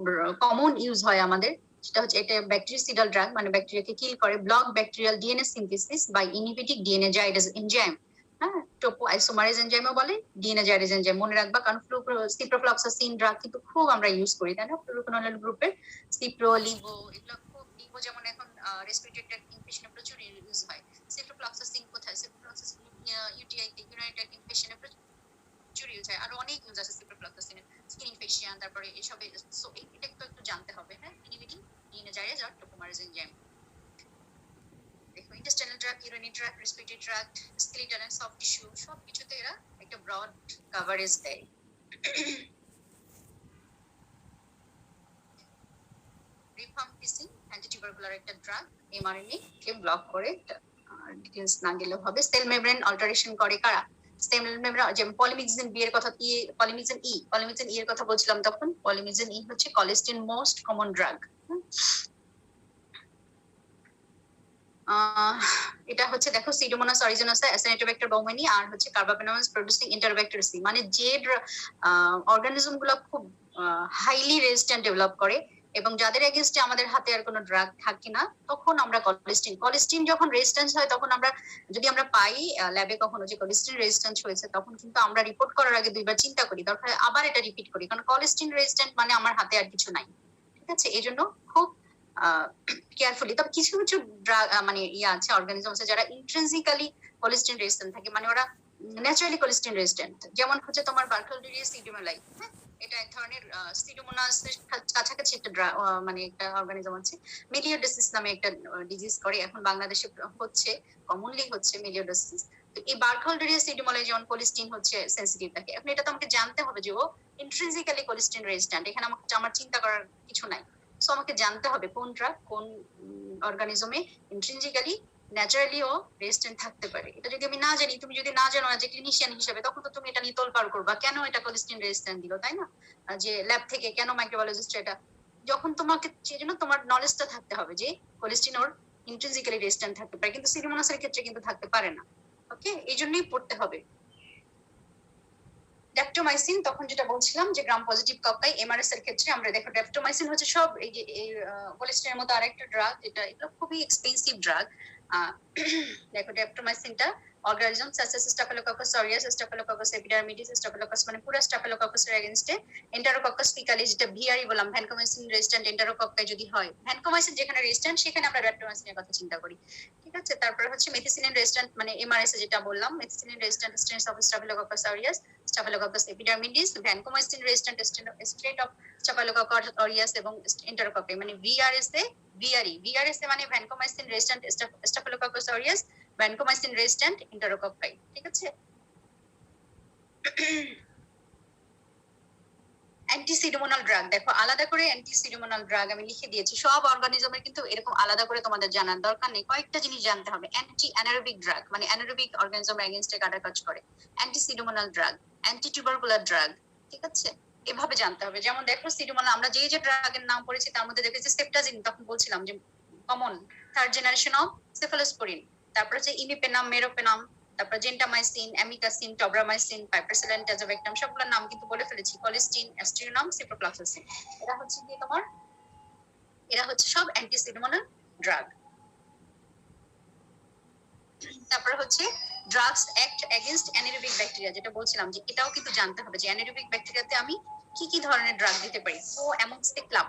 কমন ইউজ হয় আমাদের, সেটা হচ্ছে এটা ব্যাকটেরিসাইডাল ড্রাগ, মানে ব্যাকটেরিয়াকে কিল করে। Block bacterial DNA synthesis by inhibiting DNA gyrase enzyme, হ্যাঁ, টোপো আইসোমারেজ এনজাইমও বলে, ডিএনএজাইরেজ এনজাইম মনে রাখবা, কারণ সিপ্রোফ্লক্সাসিন ড্রাগ কিন্তু খুব আমরা ইউজ করি, তাই না? ফ্লুরোকুইনোলাইন গ্রুপের সিপ্রো, লিভো, এগুলো খুব, লিভো যেমন এখন রেসপিরেটরি ট্র্যাক্ট ইনফেকশনে প্রচুর ইউজ হয়। সিপ্রোফ্লক্সাসিন কোথায়? সিপ্রোফ্লক্সাসিন ইউটিআই ইউরিনারি ট্র্যাক্ট ইনফেকশনে প্রচুর ইউজ হয়, আরো অনেক ইউজ আছে সিপ্রোফ্লক্সাসিনের, স্কিন ইনফেকশন, তারপরে এসবে। সো এটা তো একটু জানতে হবে। হ্যাঁ, ইনহিবিটিং ডিএনএজাইরেজ আর টোপোমারেজ এনজাইম। দেখো, intestinal tract, urinary tract, respiratory tract, skeletal and soft tissue, সব কিছুতে এরা একটা ব্রড কভারেজ দেয়। রিফাম্পিসিন অ্যান্টিটিউবারকুলার একটা ড্রাগ, এমআরএনএ কে ব্লক করে, ডিটেইলস না গেলেও হবে। সেল মেমব্রেন অল্টারেশন করে কারা? সেল মেমব্রেন, যেমন পলিমিক্সিন বি এর কথা, পলিমিক্সিন ই এর কথা বলছিলাম তখন। পলিমিক্সিন ই হচ্ছে কোলেস্টিন মোস্ট কমন ড্রাগ। এটা হচ্ছে দেখো, সিডোমোনাস অরিজিনোসা, অ্যাসিনেটোব্যাক্টার বাউমানি, আর হচ্ছে কার্বাপেনামাস প্রোডিউসিং ইন্টারব্যাক্টার সি, মানে যে অর্গানিজম গুলো খুব হাইলি রেজিস্ট্যান্ট ডেভেলপ করে এবং যাদের এগেইনস্টে আমাদের হাতে আর কোনো ড্রাগ থাকে না, তখন আমরা কোলেস্টিন যখন রেজিস্ট্যান্স হয়, তখন আমরা যদি আমরা পাই ল্যাবে কখনো যে কোলেস্টিন রেজিস্ট্যান্স হয়েছে, তখন কিন্তু আমরা রিপোর্ট করার আগে দুইবার চিন্তা করি, দরকার আবার এটা রিপিট করি, কারণ কোলেস্টিন রেজিস্ট্যান্ট মানে আমার হাতে আর কিছু নাই। ঠিক আছে, এই জন্য খুব কেয়ারফুলি। তবে কিছু কিছু ড্রাগ মানে আছে, অর্গানিজম আছে যারা ইন্ট্রিনসিক্যালি কোলেস্টিন রেজিস্ট্যান্ট থাকে, মানে ওরা ন্যাচারালি কোলেস্টিন রেজিস্ট্যান্ট। যেমন হচ্ছে তোমার বার্কেলডেরিয়া সিডোমেলাই, হ্যাঁ, এটা এক ধরনের সিডোমোনাসের কাছাকাছি একটা মানে একটা অর্গানিজম আছে। মেলিওডোসিস নামে একটা ডিজিজ করে, এখন বাংলাদেশে হচ্ছে, কমনলি হচ্ছে মেলিওডোসিস। তো এই বার্কেলডেরিয়া সিডোমেলাই যেমন কোলেস্টিন হচ্ছে সেনসিটিভ থাকে, এখন এটা তো আমাকে জানতে হবে যে ও ইন্ট্রিনসিক্যালি কোলেস্টিন রেজিস্ট্যান্ট, এখানে আমার চিন্তা করার কিছু নাই। সো আমাকে জানতে হবে কোন ড্রাগ কোন অর্গানিজমে ইন্ট্রিনসিক্যালি ন্যাচারালিও রেজিস্ট্যান্ট থাকতে পারে। এটা যদি আমি না জানি, তুমি যদি না জানো যে ক্লিনিশিয়ান হিসেবে, তখন তো তুমি এটা নিয়ে তোলপাড় করবা, কেন এটা কোলেস্টিন রেজিস্ট্যান্ট দিল, তাই না? যে ল্যাব থেকে কেন মাইক্রোবায়োলজিস্ট এটা, যখন তোমাকে সেজন্য তোমার নলেজটা থাকতে হবে যে কোলেস্টিন ওর ইন্ট্রিনসিক্যালি রেজিস্ট্যান্ট থাকতে পারে, কিন্তু সিডোমোনাসের ক্ষেত্রে কিন্তু থাকতে পারে না। ওকে, এই জন্যই পড়তে হবে। ড্যাপটোমাইসিন, তখন যেটা বলছিলাম যে গ্রাম পজিটিভ ককাই, এমআরএস এর ক্ষেত্রে আমরা দেখো ড্যাপটোমাইসিন হচ্ছে সব এই যে কোলেস্টেরলের মতো আরেকটা ড্রাগ, এটা খুবই এক্সপেন্সিভ ড্রাগ। দেখো ড্যাপটোমাইসিনটা অর্গানিজম স্টাফিলোককাস অরিয়াস, স্টাফিলোককাস এপিডার্মিডিস, স্টাফিলোককাস মানে পুরো স্টাফিলোককাসের এগেইনস্টে, এন্টারোকক্কাস ফিকালিস যেটা ভিআরই বললাম, ভ্যানকোমাইসিন রেজিস্ট্যান্ট এন্টারোকক্কাই যদি হয়, ভ্যানকোমাইসিন যেখানে রেজিস্ট্যান্ট সেখানে আমরা ড্যাপটোমাইসিনের কথা চিন্তা করি। ঠিক আছে, তারপর হচ্ছে মেথিসিলিন রেজিস্ট্যান্ট, মানে এমআরএস যেটা বললাম, methicillin resistant strains of staphylococcus aureus, Staphylococcus epidermidis, vancomycin resistant strain of Staphylococcus aureus এবং enterococci, মানে VRS এ VRS এ মানে vancomycin resistant Staphylococcus aureus, vancomycin resistant enterococci। ঠিক আছে, অ্যান্টিসিডোমোনাল ড্রাগ, দেখো আলাদা করে অ্যান্টিসিডোমোনাল ড্রাগ আমি লিখে দিয়েছি। সব অর্গানিজমের কিন্তু এরকম আলাদা করে তোমাদের জানার দরকার নেই, কয়েকটা জিনিস জানতে হবে। অ্যান্টি অ্যানারোবিক ড্রাগ, মানে অ্যানারোবিক অর্গানিজমের এগেইনস্টে কাটা কাজ করে। অ্যান্টিসিডোমোনাল ড্রাগ, অ্যান্টিটিউবারকুলার ড্রাগ, ঠিক আছে, এভাবে জানতে হবে। যেমন দেখো সিডোমোনাল, আমরা যে যে ড্রাগের নাম পড়েছি তার মধ্যে দেখেছি সেপ্টাজিন, তখন বলছিলাম যে common third generation of cephalosporin, তারপর হচ্ছে ইমিপেনাম, মেরোপেনাম, তারপর জেন্টামাইসিন, অ্যামিকাসিন, টব্রামাইসিন, পাইপারসিলিন, টাজোভেক্টাম, সবগুলোর নাম কিন্তু বলে ফেলেছি। কোলেস্টিন, অ্যাস্ট্রিনোনাম, সিপ্রোফ্লক্সাসিন, এরা হচ্ছে সব অ্যান্টিসিডোমোনাল ড্রাগ। তারপর হচ্ছে drugs act against anaerobic bacteria, যেটা বলছিলাম যে এটাও কিন্তু জানতে হবে যে অ্যানারোবিক ব্যাকটেরিয়াতে আমি কি কি ধরনের ড্রাগ দিতে পারি। ও অ্যামক্সিক্লাম,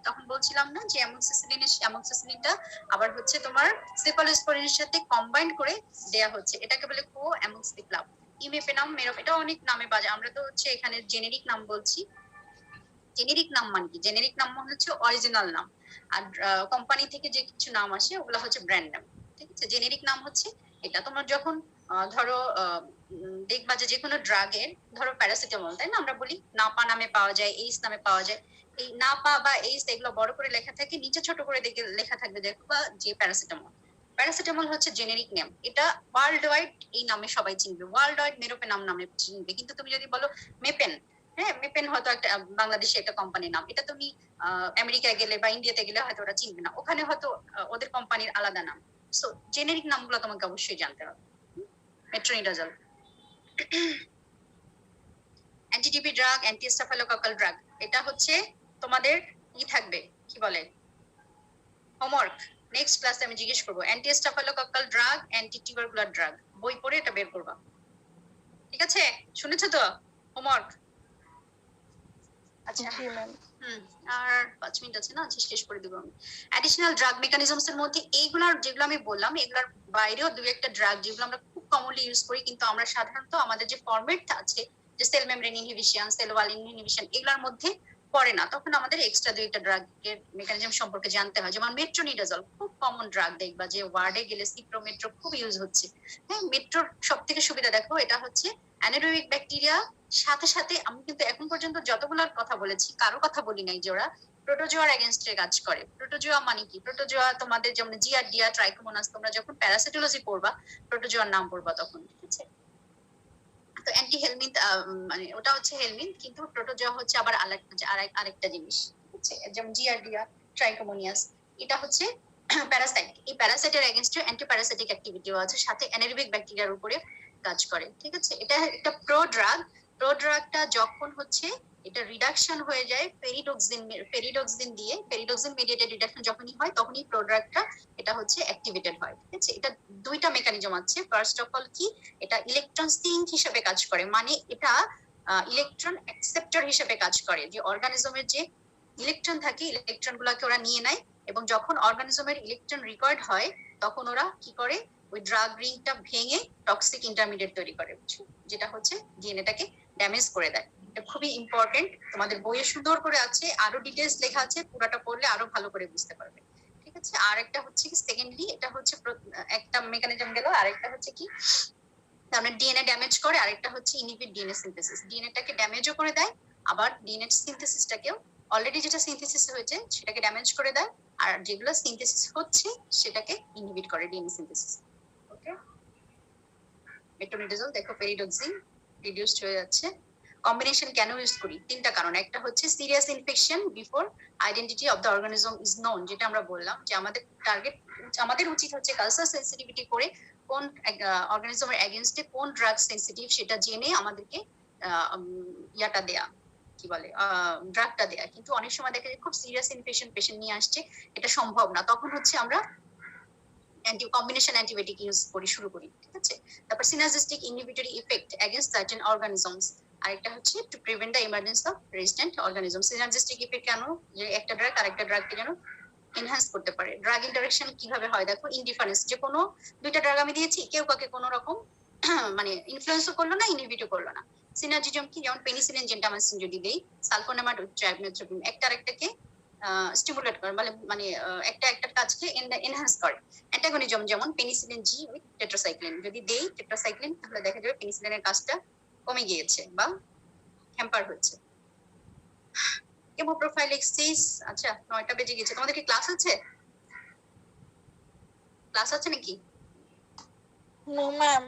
তখন বলছিলাম না যে অ্যামক্সিসিলিনটা আবার হচ্ছে তোমার সেফালোস্পোরিনের সাথে কম্বাইন করে দেয়া হচ্ছে, এটাকে বলে কো অ্যামক্সিক্লাম। ইমিপেনাম, এটা অনেক নামে বাজে, আমরা তো হচ্ছে এখানে জেনেরিক নাম বলছি। জেনেরিক নাম মানে কি? জেনেরিক নাম মানে হচ্ছে অরিজিনাল নাম, আর কোম্পানি থেকে যে কিছু নাম আসে ওগুলো হচ্ছে ব্র্যান্ড নাম। ঠিক আছে, জেনেরিক নাম হচ্ছে এটা। তোমার যখন ধরো দেখবা যে কোনো ড্রাগের, ধরো প্যারাসিটামল, তাই না, আমরা বলি নাপা নামে পাওয়া যায়, এইস নামে পাওয়া যায়। এই নাপা বা এইস এগুলো বড় করে লেখা থাকে, নিচে ছোট করে দেখে লেখা থাকবে দেখবা যে প্যারাসিটামল হচ্ছে জেনেরিক নেম। এটা ওয়ার্ল্ড ওয়াইড এই নামে সবাই চিনবে, ওয়ার্ল্ড ওয়াইড মেরোপেনাম নামে চিনবে। কিন্তু তুমি যদি বলো মেপেন, হ্যাঁ, মেপেন হয়তো একটা বাংলাদেশে একটা কোম্পানির নাম, এটা তুমি আমেরিকায় গেলে বা ইন্ডিয়াতে গেলে হয়তো ওরা চিনবে না, ওখানে হয়তো ওদের কোম্পানির আলাদা নাম। সো জেনেরিক নামগুলো তোমাকে অবশ্যই জানতে হবে। মেট্রোনিডাজল, অ্যান্টিটিবি ড্রাগ, অ্যান্টিস্টাফিলোকক্কাল ড্রাগ, এটা হচ্ছে তোমাদের কি থাকবে, কি বলে, হোমওয়ার্ক। নেক্সট ক্লাসে আমি জিজ্ঞেস করবো অ্যান্টিস্টাফিলোকক্কাল ড্রাগ, অ্যান্টিটিউবারকুলার ড্রাগ, বই পড়ে এটা বের করবা। ঠিক আছে, শুনেছো তো হোমওয়ার্ক? আচ্ছা জি ম্যাম। আর 5 মিনিট আছে না, আচ্ছা শেষ করে দিব আমি। অ্যাডিশনাল ড্রাগ মেকানিজমস এর মধ্যে এইগুলার যেগুলো আমি বললাম এগুলার বাইরেও দুই একটা ড্রাগ যেগুলো আমরা খুব কমনলি ইউজ করি, কিন্তু আমরা সাধারণত আমাদের যে ফরম্যাটটা আছে যে cell membrane inhibition, cell wall inhibition এগুলোর মধ্যে পড়ে না, তখন আমাদের এক্সট্রা দুই একটা ড্রাগের মেকানিজম সম্পর্কে জানতে হয়। যেমন মেট্রোনিডাজল খুব কমন ড্রাগ, দেখবা যে ওয়ার্ডে গেলে সিপ্রোমেট্রো খুব ইউজ হচ্ছে। হ্যাঁ, মেট্রোর সব থেকে সুবিধা দেখো, এটা হচ্ছে অ্যানারোবিক ব্যাকটেরিয়া সাথে সাথে আমি কিন্তু এখন পর্যন্ত যতগুলোর কথা বলেছি কারো কথা বলি নাই যে ওরা প্রোটোজোয়ার এগেনস্টে কাজ করে। প্রোটোজোয়া মানে কি? প্রোটোজোয়া তোমাদের যেমন জিয়ারডিয়া, ট্রাইকোমোনাস, তোমরা যখন প্যারাসিটোলজি পড়বা প্রোটোজোয়ার নাম পড়বা তখন, ঠিক আছে? তো অ্যান্টি হেলমিন্থ মানে ওটা হচ্ছে হেলমিন্থ, কিন্তু প্রোটোজোয়া হচ্ছে আবার আরেকটা জিনিস, ঠিক আছে? যেমন জিয়ারডিয়া, ট্রাইকোমোনিয়াস এটা হচ্ছে প্যারাসাইট। এই প্যারাসাইটের এগেনস্টে অ্যান্টি প্যারাসাইটিক অ্যাক্টিভিটিও আছে, সাথে অ্যানারোবিক ব্যাকটেরিয়ার উপরে কাজ করে, ঠিক আছে? এটা একটা প্রো ড্রাগটা যখন হচ্ছে এটা রিডাকশন হয়ে যায় পেরিডক্সিন দিয়ে, পেরিডক্সিন মিডিয়েটেড রিডাকশন যখনই হয় তখনই প্রোডাক্টটা এটা হচ্ছে অ্যাক্টিভেটেড হয়, ঠিক আছে? এটা দুইটা মেকানিজম আছে। ফার্স্ট অফ অল কি, এটা ইলেকট্রন সিঙ্ক হিসেবে কাজ করে, মানে এটা ইলেকট্রন অ্যাকসেপ্টর হিসেবে কাজ করে। যে অর্গানিজমের যে ইলেকট্রন থাকে ইলেকট্রন গুলাকে ওরা নিয়ে নেয়, এবং যখন অর্গানিজমের ইলেকট্রন রিকোয়ার্ড হয় তখন ওরা কি করে, ওই ড্রাগ রিংটা ভেঙে টক্সিক ইন্টারমিডিয়েট তৈরি করে, বুঝছো? যেটা হচ্ছে ডিএনএটাকে ড্যামেজ করে দেয়। এটা খুবই ইম্পর্টেন্ট, তোমাদের বইয়ে সুন্দর করে আছে, আরো ডিটেলস লেখা আছে, পুরাটা পড়লে আরো ভালো করে বুঝতে পারবে, ঠিক আছে? আর একটা হচ্ছে কি, সেকেন্ডলি এটা হচ্ছে একটা মেকানিজম গেল, আরেকটা হচ্ছে কি, তার মানে ডিএনএ ড্যামেজ করে, আরেকটা হচ্ছে ইনহিবিট ডিএনএ সিনথেসিস। ডিএনএটাকে ড্যামেজও করে দেয়, আবার ডিএনএ সিনথেসিসটাকেও অলরেডি যেটা সিনথেসিস হয়েছে সেটাকে ড্যামেজ করে দেয়, আর যেগুলো সিনথেসিস হচ্ছে সেটাকে ইনহিবিট করে ডিএনএ সিনথেসিস। ওকে, মেট্রোনিডাজল দেখো পেরিডক্সিন রিডিউসড হয়ে যাচ্ছে। কম্বিনেশন কেন ইউজ করি? তিনটা কারণ। একটা হচ্ছে serious infection before identity of the organism is known, যেটা আমরা বললাম যে আমাদের উচিত হচ্ছে কালচার সেন্সিটিভিটি করে কোন অর্গানিজমের এগেনস্টে কোন ড্রাগ সেন্সিটিভ সেটা জেনে আমাদেরকে ইয়াটা দেয়া, কি বলে, ড্রাগটা দেয়া। কিন্তু অনেক সময় দেখা যায় খুব সিরিয়াস ইনফেকশন পেশেন্ট নিয়ে আসছে, এটা সম্ভব না, তখন হচ্ছে আমরা কম্বিনেশন অ্যান্টিবায়োটিক ইউজ করি, শুরু করি, ঠিক আছে? তারপর synergistic inhibitory effect against certain organisms, আরেকটা হচ্ছে two prevent the emergence of resistant organism. Synergistic effect কেন? যে একটা ড্রাগ আরেকটা ড্রাগকে যেন এনহ্যান্স করতে পারে। ড্রাগ ইন্টারাকশন কিভাবে হয় দেখো, ইনডিফারেন্স, যে কোনো দুইটা ড্রাগ আমি দিয়েছি, কেউ কাকে কোনো রকম মানে ইনফ্লুয়েন্সও করলো না, ইনহিবিটও করলো না। সিনার্জিজম কি, যেমন পেনিসিলিন জেন্টামাইসিন যদি দেই, সালফোনেমাইড ট্রাইমেথ্রিন একটা আরেকটাকে স্টিমুলেট করে, মানে একটা কাজকে এনহ্যান্স করে। অ্যান্টাগনিজম যেমন পেনিসিলিন জি উইথ টেট্রাসাইক্লিন, যদি দেই টেট্রাসাইক্লিন তাহলে দেখা যাবে পেনিসিলিনের কাজটা কমে গিয়েছে বা হ্যাম্পার হচ্ছে। কেমোপ্রোফাইলেক্সিস, আচ্ছা 9টা বেজে গেছে, তোমাদের কি ক্লাস আছে? ক্লাস আছে নাকি? No ma'am.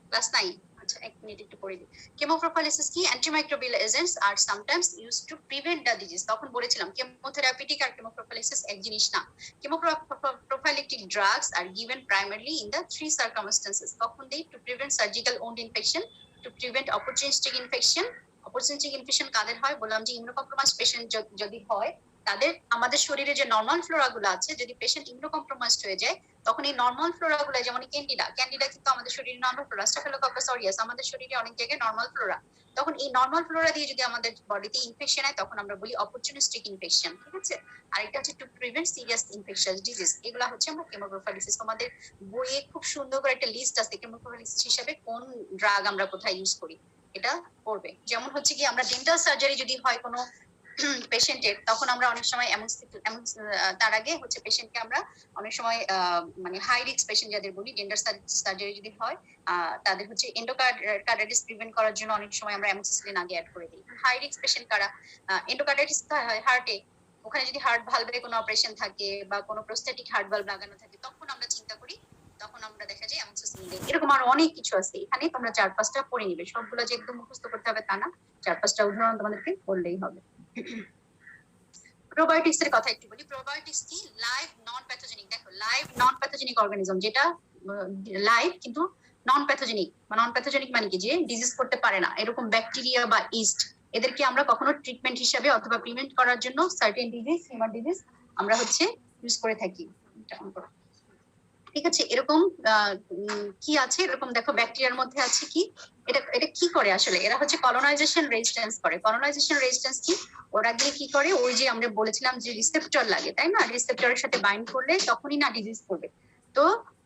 ক্লাস নাই? আচ্ছা, এক মিনিট একটু পড়ে দিই। কেমোপ্রোফাইলেসিস কি, antimicrobial agents are sometimes used to prevent the disease. তখন বলেছিলাম কেমোথেরাপিউটিক আর কেমোপ্রোফাইলেসিস এক জিনিস না। Chemoprophylactic drugs are given primarily in the three circumstances. তখন দেই to prevent surgical wound infection, to prevent opportunistic infection. Opportunistic infection কাদের হয় বললাম, যে ইমিউনোকম্প্রোমাইজ পেশেন্ট যদি হয়, তাদের আমাদের শরীরে যে নর্মাল ফ্লোরা গুলো আছে, যদি পেশেন্ট ইমিউনোকম্প্রোমাইজড হয়ে যায় তখন এই নর্মাল ফ্লোরা গুলো, যেমন ক্যান্ডিডা কিন্তু আমাদের শরীরে নর্মাল ফ্লোরা, স্টাফিলোককাস অরিয়াস আমাদের শরীরে অনেক জায়গায় নর্মাল ফ্লোরা। তখন এই নর্মাল ফ্লোরা দিয়ে যদি আমাদের বডিতে ইনফেকশন হয় তখন আমরা বলি অপরচুনিস্টিক ইনফেকশন, ঠিক আছে? আরেকটা হচ্ছে to prevent serious infectious disease. এগুলা হচ্ছে আমরা কেমোপ্রোফাইলিসিস, তোমাদের বইয়ে খুব সুন্দর করে একটা লিস্ট আছে কেমোপ্রোফাইলিসিস হিসেবে কোন ড্রাগ আমরা কোথায় ইউজ করি, এটা পড়বে। যেমন হচ্ছে কি, আমরা ডেন্টাল সার্জারি যদি হয় কোনো পেশেন্টের, তখন আমরা অনেক সময় তার আগে হচ্ছে পেশেন্টকে আমরা অনেক সময় মানে হাই রিস্ক পেশেন্ট যাদের বলি, ডেন্টাল সার্জারি যদি হয় তাদের হচ্ছে এন্ডোকার্ডাইটিস প্রিভেন্ট করার জন্য অনেক সময় আমরা অ্যামোক্সিসিলিন আগে অ্যাড করে দিই। হাই রিস্ক পেশেন্ট কারা? এন্ডোকার্ডাইটিস হয় হার্টে, ওখানে যদি হার্ট ভালভে কোনো অপারেশন থাকে বা কোনো প্রোস্টেটিক হার্ট ভালভ লাগানো থাকে, তখন আমরা চিন্তা করি, তখন আমরা দেখা যায় অ্যামোক্সিসিলিন দিই। এরকম আরো অনেক কিছু আছে, এখানে তোমরা 4-5টা পড়ে নিবে, সবগুলো যে একদম মুখস্থ করতে হবে তা না, 4-5টা উদাহরণ তোমাদেরকে বললেই হবে। প্রোবায়োটিক্স এর কথা একটু বলি। প্রোবায়োটিক্স কি? লাইভ নন প্যাথোজেনিক। দেখো, লাইভ নন প্যাথোজেনিক অর্গানিজম, যেটা লাইভ কিন্তু নন প্যাথোজেনিক। নন প্যাথোজেনিক মানে কি, যে ডিজিজ করতে পারে না, এরকম ব্যাকটেরিয়া বা ইস্ট, এদেরকে আমরা কখনো ট্রিটমেন্ট হিসাবে অথবা প্রিভেন্ট করার জন্য সার্টেন ডিজিজ, হিউম্যান ডিজিজ আমরা হচ্ছে ইউজ করে থাকি। ঠিক আছে, এরকম কি আছে, এরকম দেখো ব্যাকটেরিয়ার মধ্যে আছে কি, এটা এটা কি করে আসলে, এরা হচ্ছে কলোনাইজেশন রেজিস্ট্যান্স করে। কলোনাইজেশন রেজিস্ট্যান্স কি, ওরা গিয়ে কি করে, ওই যে আমরা বলেছিলাম যে রিসেপ্টর লাগে তাই না, রিসেপ্টরের সাথে বাইন্ড করলে তখনই না ডিজিজ করবে। তো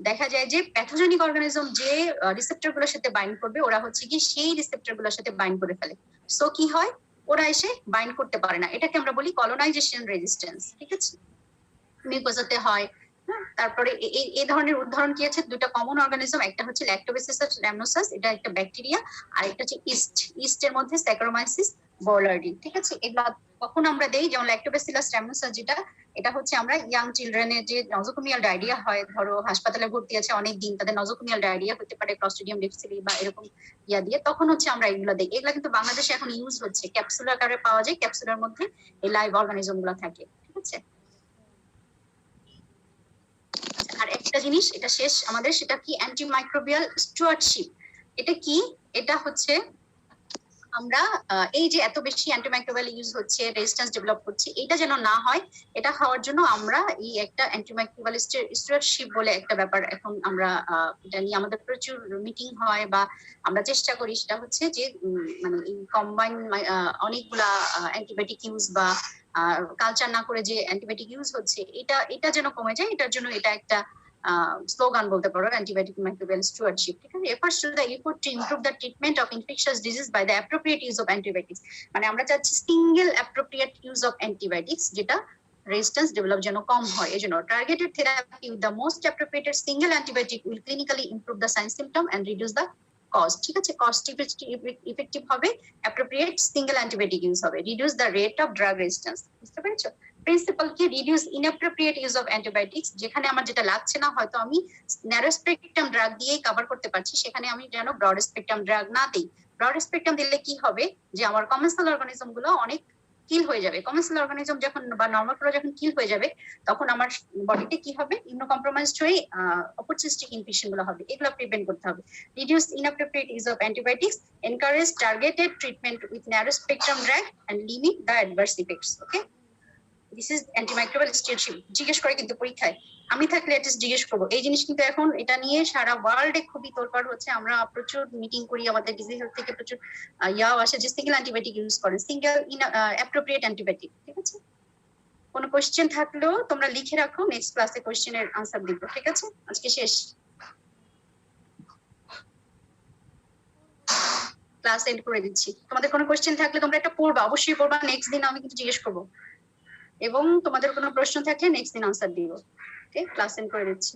দেখা যায় যে প্যাথোজেনিক অর্গানিজম যে রিসেপ্টর গুলোর সাথে বাইন্ড করবে, ওরা হচ্ছে কি সেই রিসেপ্টর গুলোর সাথে বাইন্ড করে ফেলে। সো কি হয়, ওরা এসে বাইন্ড করতে পারে না, এটাকে আমরা বলি কলোনাইজেশন রেজিস্ট্যান্স। ঠিক আছে, মিউকোজাতে হয়। তারপরে এই ধরনের উদাহরণ কি আছে, দুটো কমন অর্গানিজম, একটা হচ্ছে ল্যাক্টোবেসিলাস র‍্যামনোসাস, এটা একটা ব্যাকটেরিয়া, আর একটা হচ্ছে ইস্টের মধ্যে স্যাকারোমাইসিস বৌলার্ডি। ঠিক আছে, এগুলা কখন আমরা দেই, যেমন ল্যাক্টোবেসিলাস র‍্যামনোসাস যেটা, এটা হচ্ছে আমরা ইয়াং চিলড্রেনের যে নজোকোমিয়াল ডায়রিয়া হয়, ধরো হাসপাতালে ভর্তি আছে অনেক দিন, তাদের নজোকোমিয়াল ডায়রিয়া হতে পারে ক্লস্ট্রিডিয়াম ডিফথিলি বা এরকম ইয়া দিয়ে, তখন হচ্ছে আমরা এগুলো দিই। এগুলা কিন্তু বাংলাদেশে এখন ইউজ হচ্ছে, ক্যাপসুল আকারে পাওয়া যায়, ক্যাপসুলের মধ্যে এই লাইভ অর্গানিজম গুলো থাকে। ঠিক আছে, আর একটা জিনিস, এটা শেষ আমাদের, সেটা কি অ্যান্টিমাইক্রোবিয়াল স্টুয়ার্ডশিপ। এটা কি, এটা হচ্ছে আমরা এই যে এত বেশি অ্যান্টিমাইক্রোবিয়াল ইউজ হচ্ছে, রেজিস্ট্যান্স ডেভেলপ করছে, এটা যেন না হয়, এটা হওয়ার জন্য আমরা এই একটা অ্যান্টিমাইক্রোবিয়াল স্টুয়ার্ডশিপ বলে একটা ব্যাপার, এখন আমরা এটা নিয়ে আমাদের প্রচুর মিটিং হয় বা আমরা চেষ্টা করি। সেটা হচ্ছে যে মানে এই কম্বাইন অনেকগুলা অ্যান্টিবায়োটিক ইউজ বা কালচার না করে যে অ্যান্টিবায়োটিক ইউজ হচ্ছে, এটা যেন কমে যায়, এটার জন্য এটা একটা স্লোগান বলতে পারো, অ্যান্টিবায়োটিক মাইক্রোবিয়াল স্টুয়ার্ডশিপ। ঠিক আছে, efforts to the effort to improve the treatment of infectious disease by the appropriate use of antibiotics. মানে আমরা চাচ্ছি single appropriate use of antibiotics, যেটা রেজিস্ট্যান্স ডেভেলপ যেন কম হয়। এজন্য targeted therapy with the most appropriated single antibiotic will clinically improve the sign symptom and reduce the cost. ঠিক আছে, কস্ট ইফেক্টিভ হবে, অ্যাপ্রোপ্রিয়েট সিঙ্গেল অ্যান্টিবায়োটিক ইউজ হবে, reduce the rate of drug resistance. বুঝতে পেরেছো? প্রিন্সিপাল কি, reduce inappropriate use of antibiotics, যেখানে আমার যেটা লাগছে না, হয়তো আমি ন্যারো স্পেকট্রাম ড্রাগ দিয়েই কভার করতে পারছি, সেখানে আমি যেন ব্রড স্পেকট্রাম ড্রাগ না দিই। ব্রড স্পেকট্রাম দিলে কি হবে, যে আমার কমেন্সাল অর্গানিজম গুলো অনেক কিল হয়ে যাবে। কমেন্সাল অর্গানিজম যখন বা নর্মাল ফ্লোরা যখন কিল হয়ে যাবে, তখন আমার বডিতে কি হবে, ইমিউনোকম্প্রোমাইজড হয়ে অপরচুনিস্টিক ইনফেকশন গুলো হবে, এগুলো প্রিভেন্ট করতে হবে। Reduce inappropriate use of antibiotics, encourage targeted treatment with narrow spectrum drug and limit the adverse effects. Okay, this is antimicrobial stewardship. জিজ্ঞেস করে কিন্তু পরীক্ষায়, আমি থাকলে অ্যাটলিস্ট জিজ্ঞেস করবো এই জিনিস, কিন্তু এখন এটা নিয়ে সারা ওয়ার্ল্ডে খুবই তোলপাড় হচ্ছে। আমরা প্রচুর মিটিং করি, আমাদের ডিজিজ হেলথ থেকে প্রচুর ইয়াও আসে যে সিঙ্গেল অ্যান্টিবায়োটিক ইউজ করেন, সিঙ্গেল অ্যাপ্রোপ্রিয়েট অ্যান্টিবায়োটিক। ঠিক আছে, কোনো কোশ্চেন থাকলেও তোমরা লিখে রাখো, নেক্সট ক্লাসে কোশ্চেনের আনসার দিব। ঠিক আছে, আজকে শেষ ক্লাস এন্ড করে দিচ্ছি। তোমাদের কোনো কোশ্চেন থাকলে তোমরা একটা পড়বা, অবশ্যই পড়বা, নেক্সট দিন আমি কিন্তু জিজ্ঞেস করবো, এবং তোমাদের কোনো প্রশ্ন থাকলে নেক্সট দিন আনসার দিব। ওকে, ক্লাস এন্ড করে দিচ্ছি।